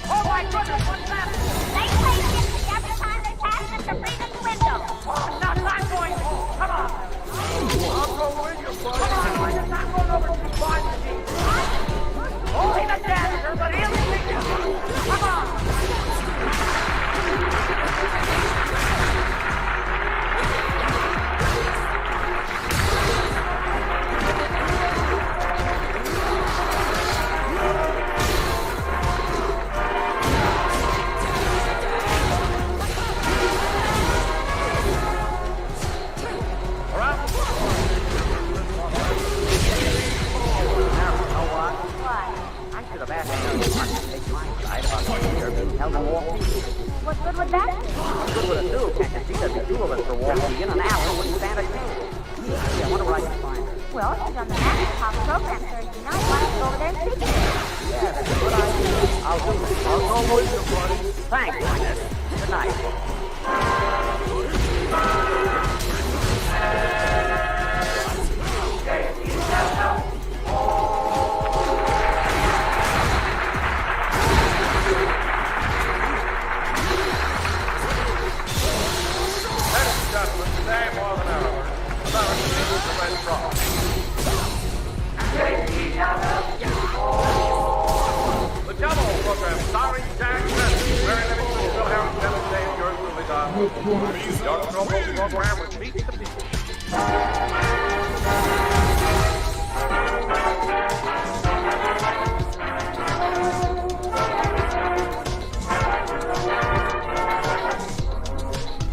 Oh my goodness, what's that? They play gypsy every time they pass Mr. Freeman's window. Oh, no, I'm going home. Come on. I'll go with you, buddy. Come on, I'm just not going over to the bar machine. Only the janitor, but he'll see you. Come on. What good would that be? What good would it do? Can't you see there'd be two of us for walking in and out and wouldn't stand a chance? Yeah, I wonder where I can find her. Well, she's on the National program Thursday night. Why don't you go over there and speak to her? Yeah, that's a good idea. I'll do it. I'll go with you, buddy. Thanks, Ernest. Good night. Today, more than ever, American is the Red Cross. The Jello program, starring Jack Bennett, Mary Livingston, Bill Harrington, and Dave, yours truly, Don. Your program with Meet the People.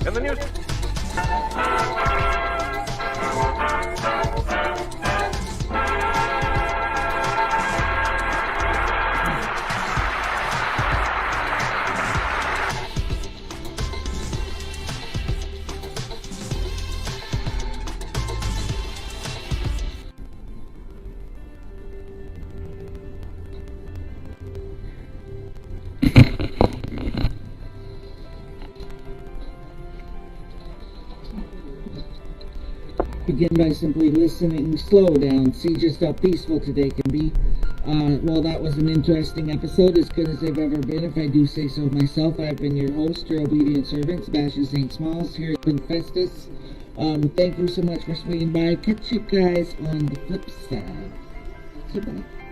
In the news. begin by simply listening slow down, see just how peaceful today can be. Well, that was an interesting episode, as good as they've ever been, if I do say so myself. I've been your host, your obedient servant, Sebastian St. Smalls, here in Festus. Thank you so much for swinging by. Catch you guys on the flip side. Goodbye.